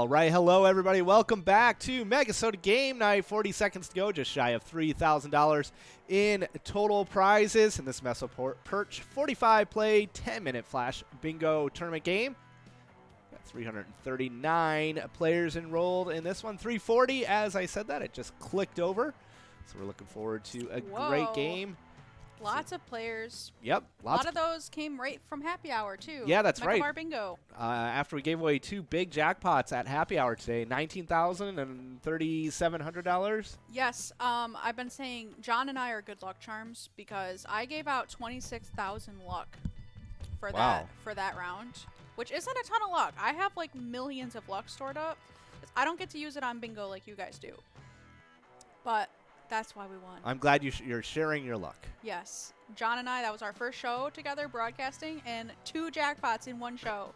All right, hello everybody. Welcome back to MegaSota Game Night. 40 seconds to go, just shy of $3,000 in total prizes in this Meso Perch 45 play 10-minute flash bingo tournament game. Got 339 players enrolled in this one. 340. As I said that, it just clicked over. So we're looking forward to a great game. Lots of players. Yep. A lot of those came right from Happy Hour, too. Yeah, that's right. Megabar Bingo. After we gave away 2 big jackpots at Happy Hour today, $19,000 and $3,700. Yes. I've been saying John and I are good luck charms because I gave out 26,000 luck for that round, which isn't a ton of luck. I have like millions of luck stored up. I don't get to use it on bingo like you guys do. But that's why we won. I'm glad you're sharing your luck. Yes. John and I, that was our first show together broadcasting, and 2 jackpots in one show.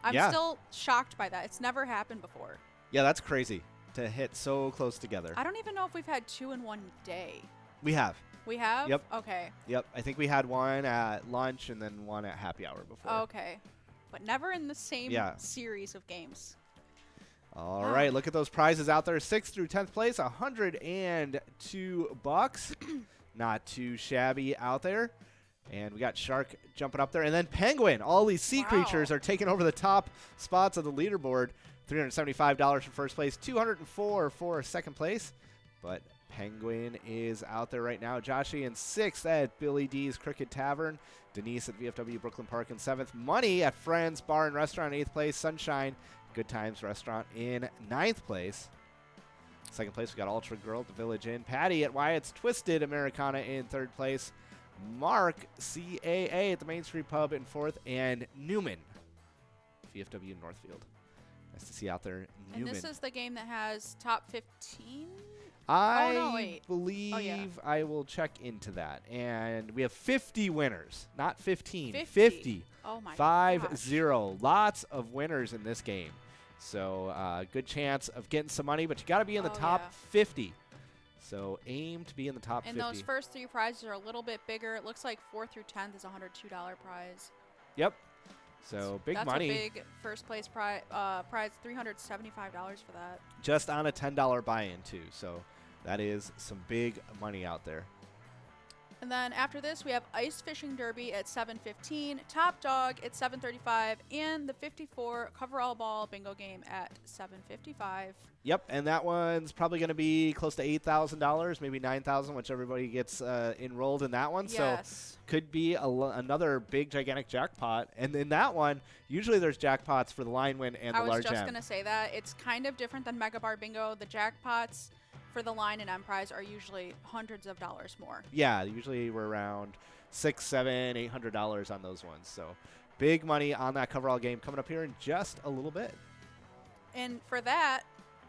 I'm still shocked by that. It's never happened before. Yeah, that's crazy to hit so close together. I don't even know if we've had 2 in one day. We have. We have? Yep. Okay. Yep. I think we had one at lunch and then one at Happy Hour before. Okay. But never in the same series of games. All right, look at those prizes out there. 6th through 10th place, $102. Not too shabby out there. And we got Shark jumping up there. And then Penguin. All these sea creatures are taking over the top spots of the leaderboard. $375 for first place, $204 for second place. But Penguin is out there right now. Joshy in 6th at Billy D's Cricket Tavern. Denise at VFW Brooklyn Park in 7th. Money at Friends Bar and Restaurant in 8th place. Sunshine Good Times Restaurant in 9th place. Second place, we got Ultra Girl at the Village Inn. Patty at Wyatt's Twisted Americana in 3rd place. Mark, CAA at the Main Street Pub in 4th. And Newman, VFW Northfield. Nice to see out there, Newman. And this is the game that has top 15? I believe I will check into that. And we have 50 winners, not 15. 50. Oh my 5-0. Lots of winners in this game. So good chance of getting some money, but you got to be in the top 50. So aim to be in the top 50. And those first 3 prizes are a little bit bigger. It looks like 4th through 10th is a $102 prize. Yep. So big money. That's a big first place prize, $375 for that. Just on a $10 buy-in too. So that is some big money out there. And then after this, we have Ice Fishing Derby at 7:15, Top Dog at 7:35, and the 54 Coverall Ball Bingo game at 7:55. Yep, and that one's probably going to be close to $8,000, maybe $9,000, which everybody gets enrolled in that one. Yes. So could be another big, gigantic jackpot. And in that one, usually there's jackpots for the line win and the large M. I was just going to say that. It's kind of different than Megabar Bingo. The jackpots for the line and M prize are usually hundreds of dollars more. Yeah, usually we're around $600, $700, $800 on those ones. So big money on that Coverall game coming up here in just a little bit. And for that,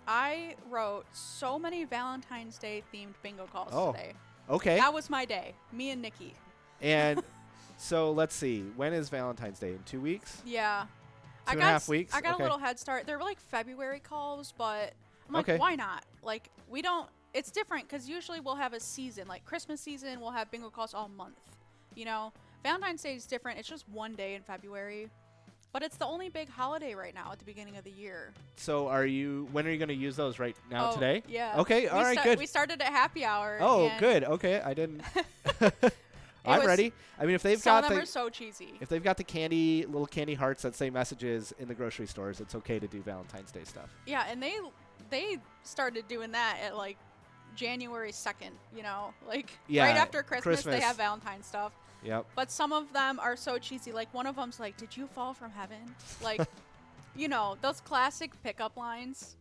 I wrote so many Valentine's Day themed bingo calls today. Okay. That was my day. Me and Nikki. And so let's see. When is Valentine's Day? In 2 weeks? Yeah. 2.5 weeks? I got a little head start. They're like February calls, but I'm like, why not? Like, we don't. It's different because usually we'll have a season. Like Christmas season, we'll have bingo calls all month. You know? Valentine's Day is different. It's just one day in February. But it's the only big holiday right now at the beginning of the year. So when are you going to use those right now today? Yeah. Okay, all right, good. We started at Happy Hour. Oh, good. Okay, I didn't. I'm ready. I mean, if they've got them are so cheesy. If they've got the little candy hearts that say messages in the grocery stores, it's okay to do Valentine's Day stuff. Yeah, and they started doing that at like January 2nd, you know, like right after Christmas, they have Valentine's stuff. Yep. But some of them are so cheesy. Like one of them's like, "Did you fall from heaven?" Like, you know, those classic pickup lines.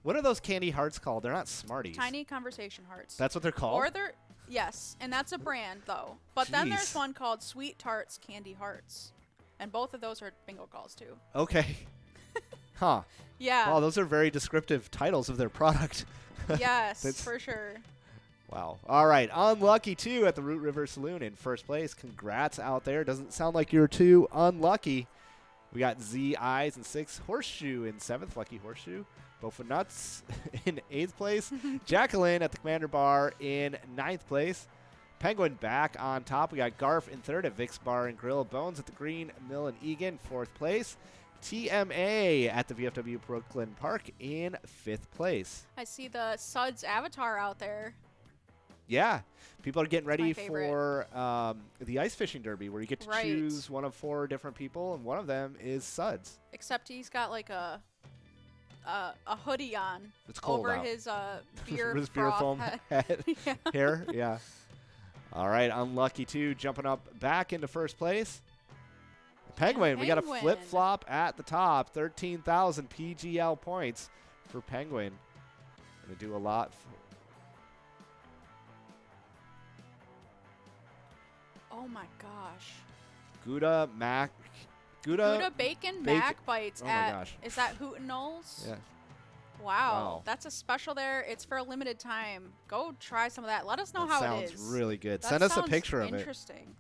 What are those candy hearts called? They're not Smarties. Tiny conversation hearts. That's what they're called? Or they're, yes, and that's a brand though. But then there's one called Sweet Tarts Candy Hearts. And both of those are bingo calls too. Okay. Huh. Yeah. Wow, those are very descriptive titles of their product. Yes, for sure. Wow. All right. Unlucky, too, at the Root River Saloon in first place. Congrats out there. Doesn't sound like you're too unlucky. We got Z Eyes in 6th. Horseshoe in 7th. Lucky Horseshoe. Bofa Nuts in 8th place. Jacqueline at the Commander Bar in 9th place. Penguin back on top. We got Garf in 3rd at Vic's Bar and Grill. Bones at the Green Mill in Egan, 4th place. TMA at the VFW Brooklyn Park in 5th place. I see the Suds avatar out there. Yeah, people are getting ready favorite. for the ice fishing derby, where you get to Right. choose one of 4 different people, and one of them is Suds. Except he's got like a hoodie on It's cold over out. his beer, His beer froth foam head. head Yeah. hair. Yeah. All right, Unlucky 2 jumping up back into 1st place. Penguin, we got a Penguin. flip-flop at the top. 13,000 PGL points for Penguin. Going to do a lot. Oh my gosh. Gouda Gouda Bacon Mac Bites Oh my at, gosh. is that Hoot and Knowles? Yeah. Wow. Wow. That's a special there. It's for a limited time. Go try some of that. Let us know That how sounds it is. really good. That Send us a sounds picture of it. Interesting.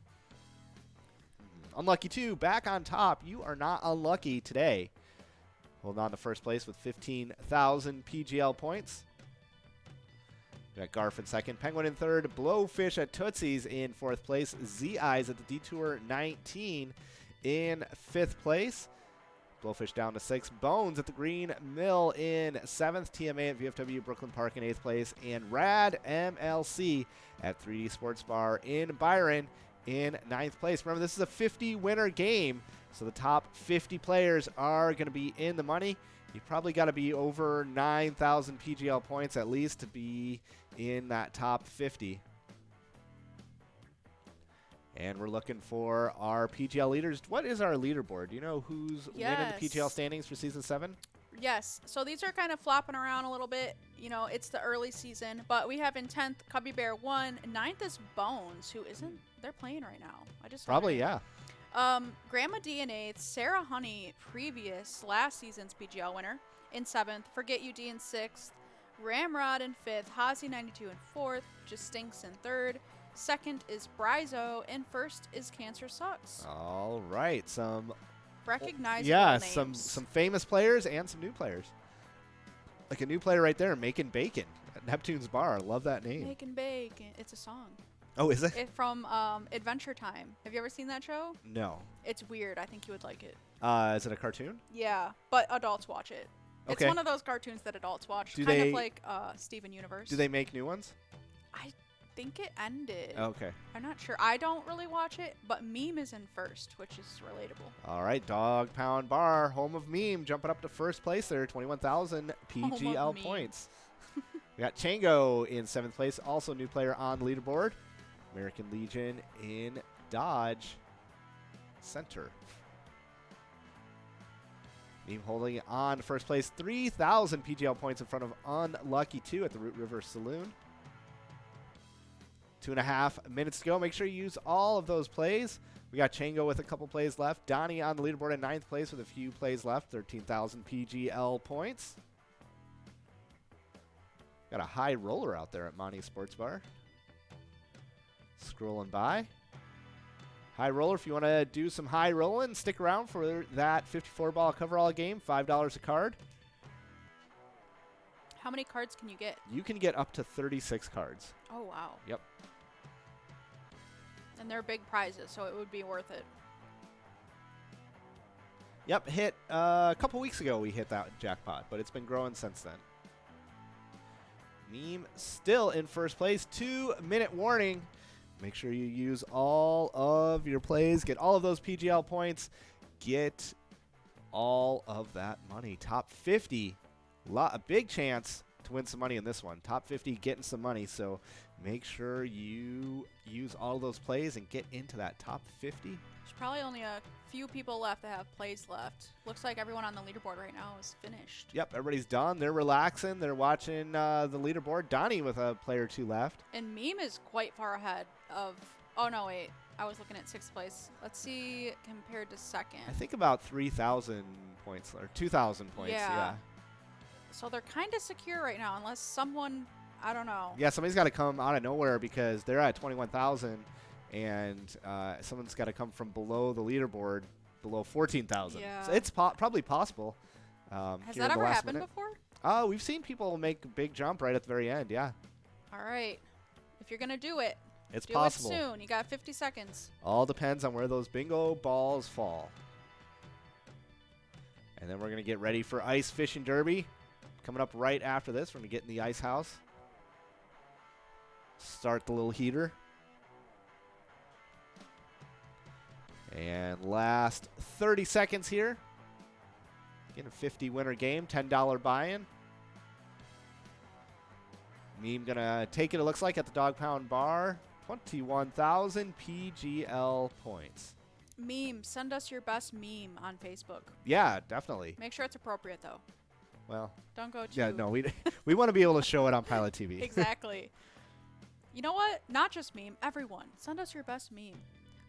Unlucky 2, back on top. You are not unlucky today. Holding on to 1st place with 15,000 PGL points. We got Garf in 2nd, Penguin in 3rd, Blowfish at Tootsie's in 4th place, Z-Eyes at the Detour 19 in 5th place. Blowfish down to 6th, Bones at the Green Mill in 7th, TMA at VFW Brooklyn Park in 8th place, and Rad MLC at 3D Sports Bar in Byron in 9th place. Remember, this is a 50-winner game, so the top 50 players are going to be in the money. You probably got to be over 9,000 PGL points at least to be in that top 50. And we're looking for our PGL leaders. What is our leaderboard? Do you know who's winning the PGL Yes. standings for Season 7? Yes. So these are kind of flopping around a little bit. You know, it's the early season, but we have in 10th Cubby Bear 1, 9th is Bones, who isn't, they're playing right now. I just Probably, wondered. yeah. Grandma DNA, Sarah Honey, last season's PGL winner, in 7th. Forget You D in 6th. Ramrod in 5th. Hazy 92 in 4th. Just Stinks in 3rd. 2nd is Bryzo, and 1st is Cancer Sucks. All right. Some Recognizable yeah, names. some famous players and some new players. Like a new player right there, Making Bacon at Neptune's Bar. Love that name. Making Bacon. It's a song. Oh, is it? It's from Adventure Time. Have you ever seen that show? No. It's weird. I think you would like it. Is it a cartoon? Yeah, but adults watch it. It's Okay. one of those cartoons that adults watch. Do kind they- of like Steven Universe. Do they make new ones? I think it ended. Okay. I'm not sure. I don't really watch it, but Meme is in 1st, which is relatable. All right, Dog Pound Bar, home of Meme, jumping up to 1st place there, 21,000 PGL Meme. points. We got Chango in 7th place, also new player on the leaderboard. American Legion in Dodge Center. Meme holding on to 1st place, 3,000 PGL points in front of Unlucky 2 at the Root River Saloon. 2.5 minutes to go. Make sure you use all of those plays. We got Chango with a couple plays left. Donnie on the leaderboard in 9th place with a few plays left. 13,000 PGL points. Got a high roller out there at Monty Sports Bar. Scrolling by. High roller, if you want to do some high rolling, stick around for that 54-ball coverall game. $5 a card. How many cards can you get? You can get up to 36 cards. Oh, wow. Yep. And they're big prizes, so it would be worth it. Yep, hit a couple weeks ago we hit that jackpot, but it's been growing since then. Meme still in 1st place. 2-minute warning. Make sure you use all of your plays. Get all of those PGL points. Get all of that money. Top 50. A big chance to win some money in this one. Top 50 getting some money. So make sure you use all of those plays and get into that top 50. There's probably only a few people left that have plays left. Looks like everyone on the leaderboard right now is finished. Yep, everybody's done. They're relaxing. They're watching the leaderboard. Donnie with a player or 2 left. And Meme is quite far ahead of... Oh, no, wait. I was looking at 6th place. Let's see compared to 2nd. I think about 3,000 points or 2,000 points. Yeah. So they're kind of secure right now, unless someone... I don't know. Yeah, somebody's got to come out of nowhere because they're at 21,000, and someone's got to come from below the leaderboard, below 14,000. Yeah. So it's probably possible. Has here that in the ever last happened minute. before? Oh, we've seen people make a big jump right at the very end. Yeah, All right. If you're going to do it, it's do possible. it soon. You got 50 seconds. All depends on where those bingo balls fall. And then we're going to get ready for Ice Fishing Derby. Coming up right after this, we're going to get in the ice house. Start the little heater. And last 30 seconds here. Getting a 50 winner game, $10 buy-in. Meme going to take it looks like, at the Dog Pound Bar. 21,000 PGL points. Meme. Send us your best meme on Facebook. Yeah, definitely. Make sure it's appropriate, though. Well, Don't go too... yeah, no, we want to be able to show it on Pilot TV. Exactly. You know what? Not just meme. Everyone. Send us your best meme.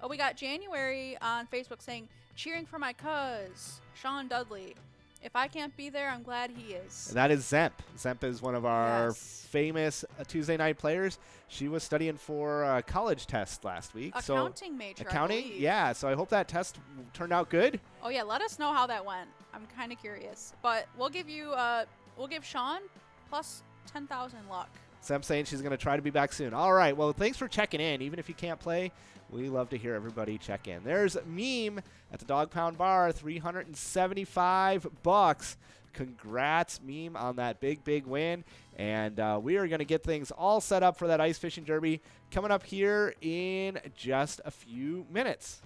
Oh, we got January on Facebook saying, cheering for my cuz, Sean Dudley. If I can't be there, I'm glad he is. And that is Zemp. Zemp is one of our Yes. famous Tuesday night players. She was studying for a college test last week. Accounting major, I Accounting? believe. Yeah, so I hope that test turned out good. Oh, yeah. Let us know how that went. I'm kind of curious. But we'll give you, we'll give Sean plus 10,000 luck. Zemp saying she's going to try to be back soon. All right, well, thanks for checking in. Even if you can't play, we love to hear everybody check in. There's Meme at the Dog Pound Bar, $375. Congrats, Meme, on that big, big win. And we are going to get things all set up for that Ice Fishing Derby coming up here in just a few minutes.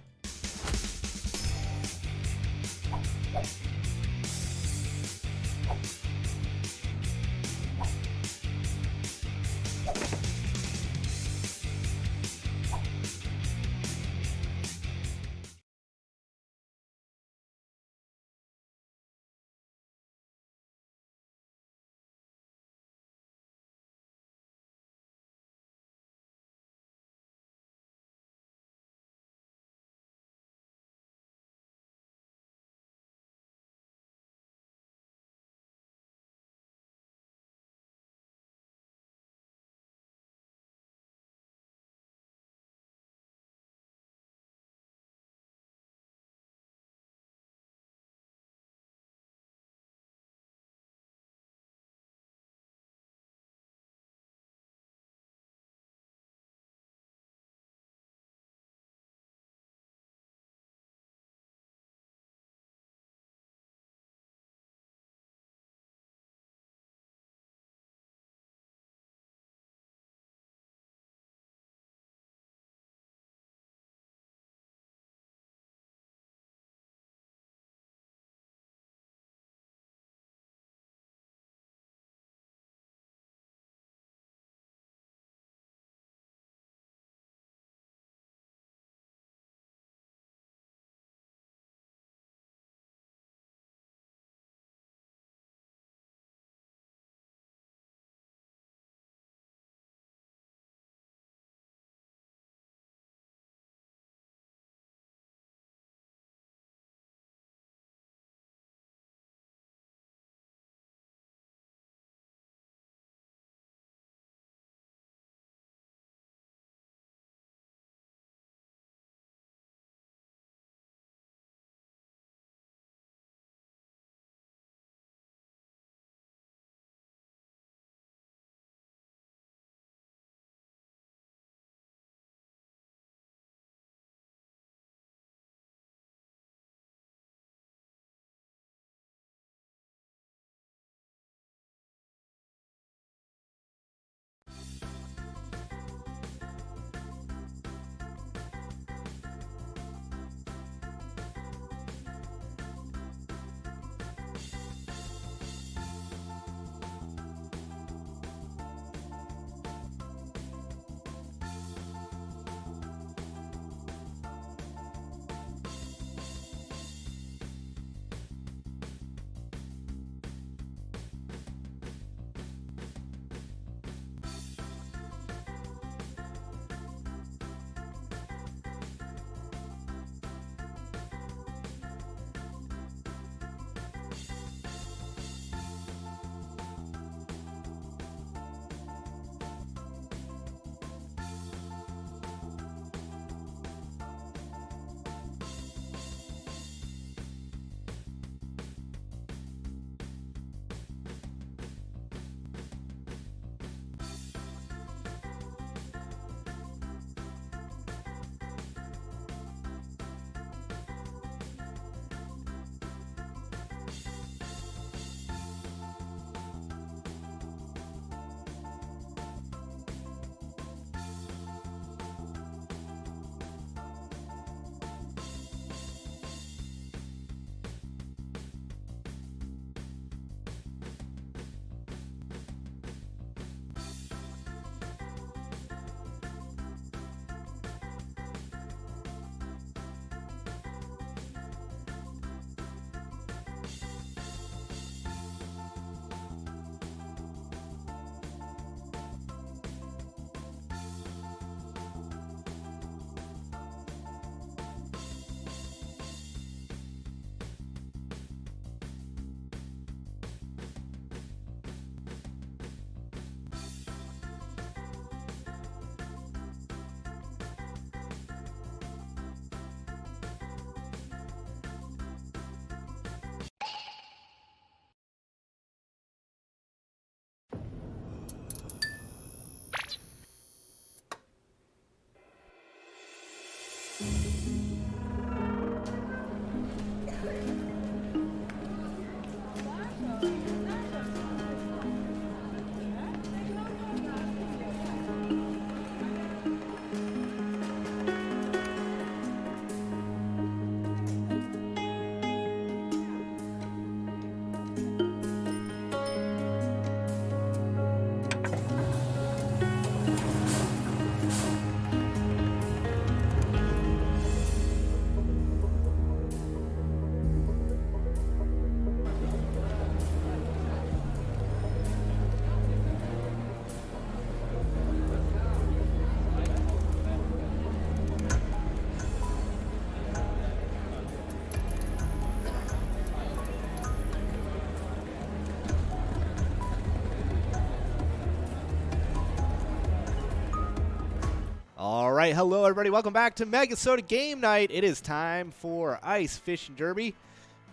right, hello everybody. Welcome back to MegaSota Game Night. It is time for Ice Fishing Derby,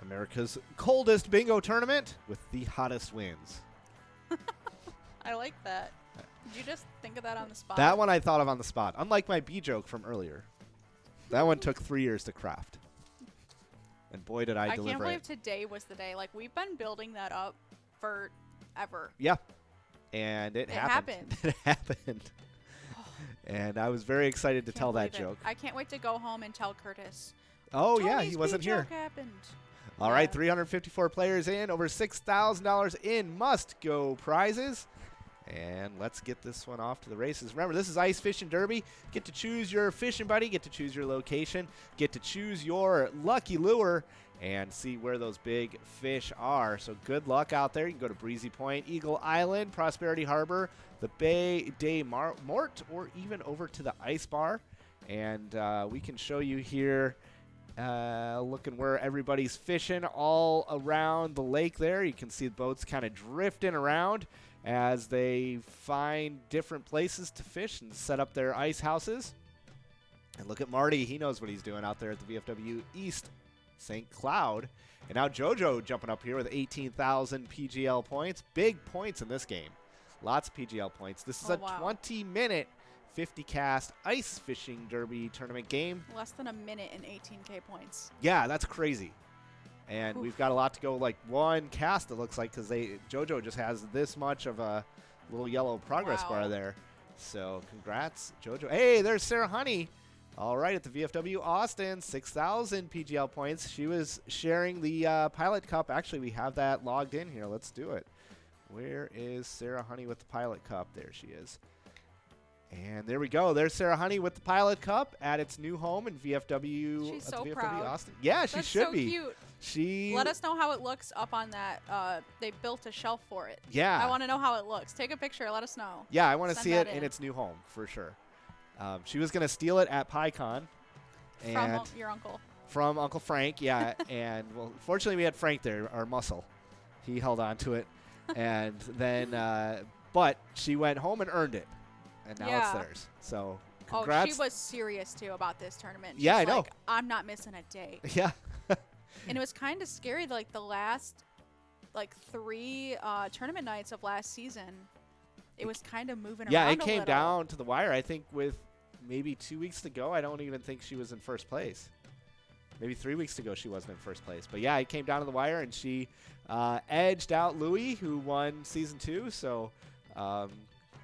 America's coldest bingo tournament with the hottest wins. I like that. Did you just think of that on the spot? That one I thought of on the spot, unlike my bee joke from earlier. That one took 3 years to craft. And boy, did I deliver can't believe it. today was the day. Like, we've been building that up forever. Yeah. And it happened. It happened. And I was very excited to tell that joke. I can't wait to go home and tell Curtis. Oh, yeah, Tony's he wasn't bee here. joke happened. All right, 354 players in, over $6,000 in must-go prizes. And let's get this one off to the races. Remember, this is Ice Fishing Derby. Get to choose your fishing buddy, get to choose your location, get to choose your lucky lure, and see where those big fish are. So good luck out there. You can go to Breezy Point, Eagle Island, Prosperity Harbor, the Bay de Mort, or even over to the Ice Bar. And we can show you here, looking where everybody's fishing all around the lake there. You can see the boats kind of drifting around as they find different places to fish and set up their ice houses. And look at Marty. He knows what he's doing out there at the VFW East St. Cloud. And now JoJo jumping up here with 18,000 PGL points. Big points in this game. Lots of PGL points. This is a 20-minute 50-cast ice fishing derby tournament game. Less than a minute and 18K points. Yeah, that's crazy. And we've got a lot to go, like one cast, it looks like, because JoJo just has this much of a little yellow progress bar there. So congrats, JoJo. Hey, there's Sarah Honey. All right, at the VFW Austin, 6,000 PGL points. She was sharing the Pilot Cup. Actually, we have that logged in here. Let's do it. Where is Sarah Honey with the Pilot Cup? There she is. And there we go. There's Sarah Honey with the Pilot Cup at its new home in VFW. She's at so the VFW proud. Austin. Yeah, she should so be. Cute. She. Let us know how it looks up on that. They built a shelf for it. Yeah. I want to know how it looks. Take a picture. Let us know. Yeah, I want to Send see that it in in. its new home for sure. She was going to steal it at PyCon. From your uncle. From Uncle Frank, yeah. And, well, fortunately, we had Frank there, our muscle. He held on to it. And then, but she went home and earned it. And now it's theirs. So, congrats. Oh, she was serious, too, about this tournament. Yeah, I She's know. Like, I'm not missing a day. Yeah. And it was kind of scary, like, the last, 3 tournament nights of last season. It was kind of moving around Yeah, a it came little. down to the wire. I think with maybe 2 weeks to go, I don't even think she was in first place. Maybe 3 weeks ago, she wasn't in first place. But, yeah, it came down to the wire, and she edged out Louie, who won Season 2. So,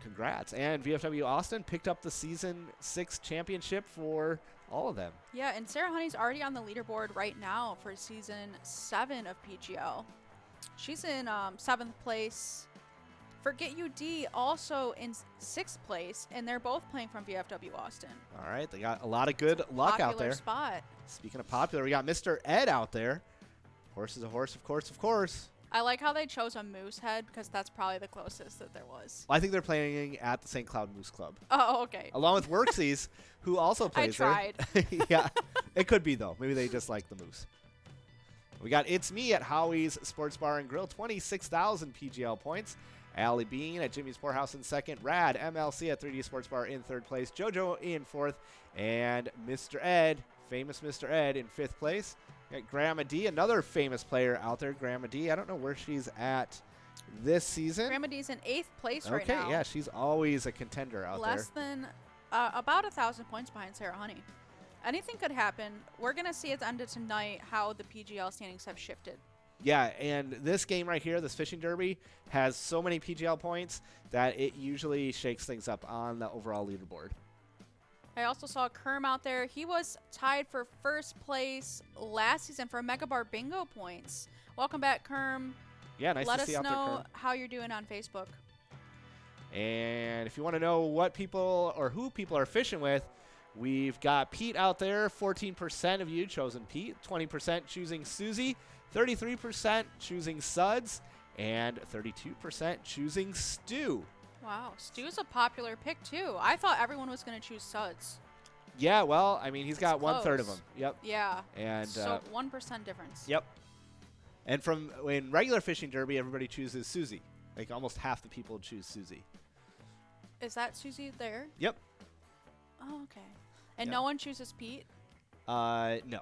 congrats. And VFW Austin picked up the Season 6 championship for all of them. Yeah, and Sarah Honey's already on the leaderboard right now for Season 7 of PGL. She's in 7th place. Forget You D also in 6th place, and they're both playing from VFW Austin. All right, they got a lot of good luck out there. Popular spot. Speaking of popular, we got Mr. Ed out there. Horse is a horse, of course, of course. I like how they chose a moose head because that's probably the closest that there was. I think they're playing at the St. Cloud Moose Club. Oh, okay. Along with Worksies, who also plays there. I tried. Yeah, it could be, though. Maybe they just like the moose. We got It's Me at Howie's Sports Bar and Grill, 26,000 PGL points. Allie Bean at Jimmy's Poorhouse in second. Rad MLC at 3D Sports Bar in third place. JoJo in fourth. And Mr. Ed, famous Mr. Ed, in fifth place. Got Grandma D, another famous player out there. Grandma D, I don't know where she's at this season. Grandma D's in 8th place right now. Okay, yeah, she's always a contender out there. Less than about 1,000 points behind Sarah Honey. Anything could happen. We're going to see at the end of tonight how the PGL standings have shifted. Yeah, and this game right here, this fishing derby, has so many PGL points that it usually shakes things up on the overall leaderboard. I also saw Kerm out there. He was tied for first place last season for Mega Bar Bingo points. Welcome back, Kerm. Yeah, nice Let to see you us out there, know Kerm. how you're doing on Facebook. And if you want to know what people or who people are fishing with, we've got Pete out there. 14% of you chosen Pete, 20% choosing Susie, 33% choosing Suds, and 32% choosing Stu. Wow, Stu's a popular pick too. I thought everyone was going to choose Suds. Yeah, well, I mean, he's got close. 1/3 of them. Yep. Yeah. And so 1% difference. Yep. And from in regular fishing derby, everybody chooses Susie. Like almost half the people choose Susie. Is that Susie there? Yep. Oh, okay. And Yeah. no one chooses Pete? No.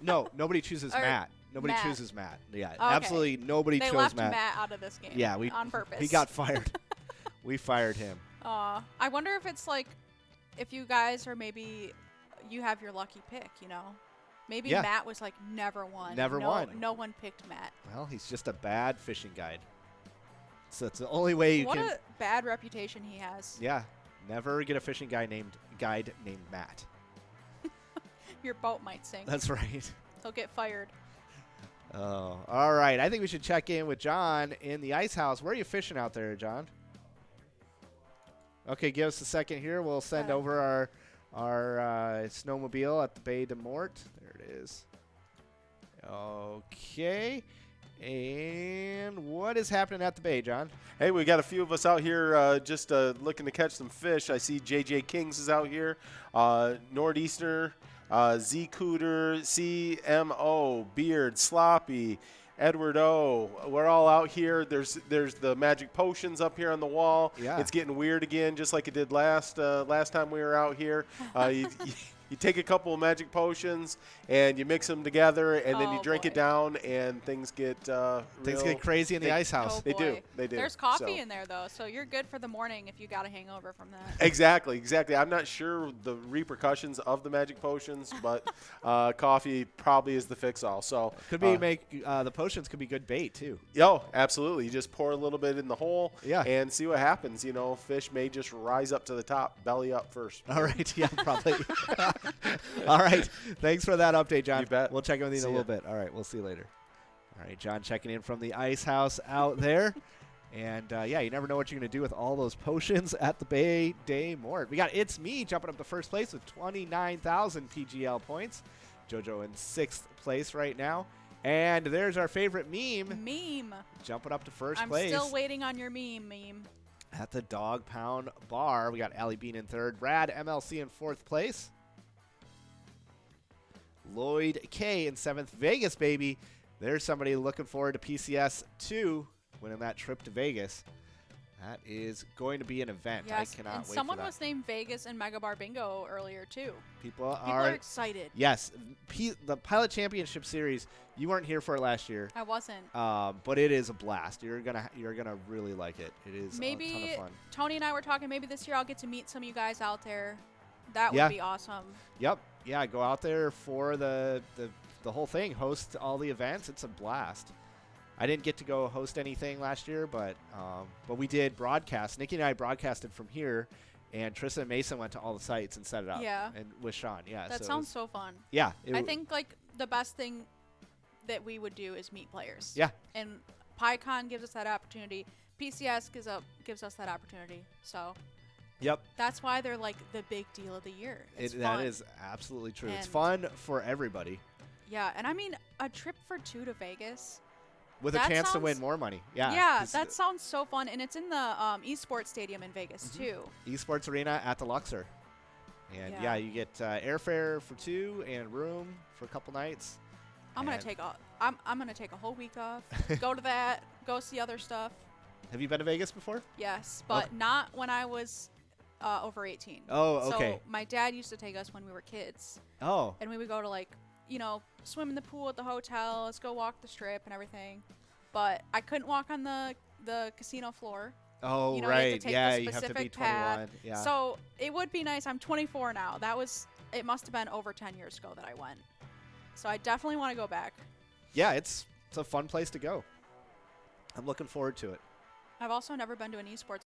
No, nobody chooses Or Matt. Nobody Matt. chooses Matt. Yeah, Okay. absolutely nobody They chose left Matt. Matt out of this game. Yeah, we on purpose. He got fired. We fired him. I wonder if it's like, if you guys are maybe, you have your lucky pick, you know? Maybe Yeah. Matt was like never won. Never won. No one picked Matt. Well, he's just a bad fishing guide. So it's the only way you What can. a bad reputation he has. Yeah, never get a fishing guide named Matt. Your boat might sink. That's right. He'll get fired. Oh, all right. I think we should check in with John in the ice house. Where are you fishing out there, John? Okay, give us a second here. We'll send Okay. over our snowmobile at the Bay de Mort. There it is. Okay. And what is happening at the Bay, John? Hey, we got a few of us out here just looking to catch some fish. I see JJ Kings is out here, Northeaster, Z Cooter, CMO, Beard, Sloppy, Edward O. We're all out here. There's the magic potions up here on the wall. Yeah. It's getting weird again, just like it did last time we were out here. You take a couple of magic potions and you mix them together, and then you Oh, drink it boy. down, and things get Things real- get crazy in the they- ice house. Oh, They do. boy. They do. There's coffee So- in there, though, so you're good for the morning if you got a hangover from that. Exactly. I'm not sure the repercussions of the magic potions, but coffee probably is the fix-all. So Could be the potions could be good bait too. absolutely. You just pour a little bit in the hole, Yeah. and see what happens. You know, fish may just rise up to the top, belly up first. All right. Yeah, probably. All right. Thanks for that update, John. You bet. We'll check in with you in See a ya. little bit. All right. We'll see you later. All right. John checking in from the ice house out there. And, yeah, you never know what you're going to do with all those potions at the Bay de Mort. We got It's Me jumping up to first place with 29,000 PGL points. JoJo in 6th place right now. And there's our favorite meme Meme. jumping up to 1st I'm place. still waiting on your meme. At the Dog Pound Bar, we got Allie Bean in 3rd, Brad MLC in 4th place, Lloyd K in 7th, Vegas, baby. There's somebody looking forward to PCS 2, winning that trip to Vegas. That is going to be an event. Yes, I cannot and wait someone for that. was named Vegas in Mega Bar Bingo earlier, too. People People are excited. Yes, the Pilot Championship Series. You weren't here for it last year, I wasn't. but it is a blast. You're gonna really like it. It is a ton Maybe of fun. Tony and I were talking, maybe this year I'll get to meet some of you guys out there. That Yeah. would be awesome. Yep. Yeah, go out there for the whole thing. Host all the events. It's a blast. I didn't get to go host anything last year, but we did broadcast. Nikki and I broadcasted from here, and Tristan and Mason went to all the sites and set it up. Yeah. And with Sean, yeah. That so it sounds was- so fun. Yeah. I think like the best thing that we would do is meet players. Yeah. And PyCon gives us that opportunity. PCS gives us that opportunity. So Yep. that's why they're like the big deal of the year. It's That fun. is absolutely true. It's And- fun for everybody Yeah, and I mean a trip for 2 to Vegas. with a That chance to win sounds- more money. Yeah. Yeah, 'cause that sounds so fun, and it's in the esports stadium in Vegas too. Esports Arena at the Luxor. And yeah, Yeah. you get airfare for 2 and room for a couple nights. I'm gonna And- take a whole week off. Go to that. Go see other stuff. Have you been to Vegas before? Yes, but not when I was over 18. Oh, okay. So my dad used to take us when we were kids, Oh, and we would go to like, swim in the pool at the hotel. Let's go walk the strip and everything. But I couldn't walk on the casino floor. oh, You know, right. you have to take Yeah, the you have to be specific 21. path. Yeah. So it would be nice. I'm 24 now. It must have been over 10 years ago that I went. So I definitely want to go back. Yeah, it's a fun place to go. I'm looking forward to it. I've also never been to an esports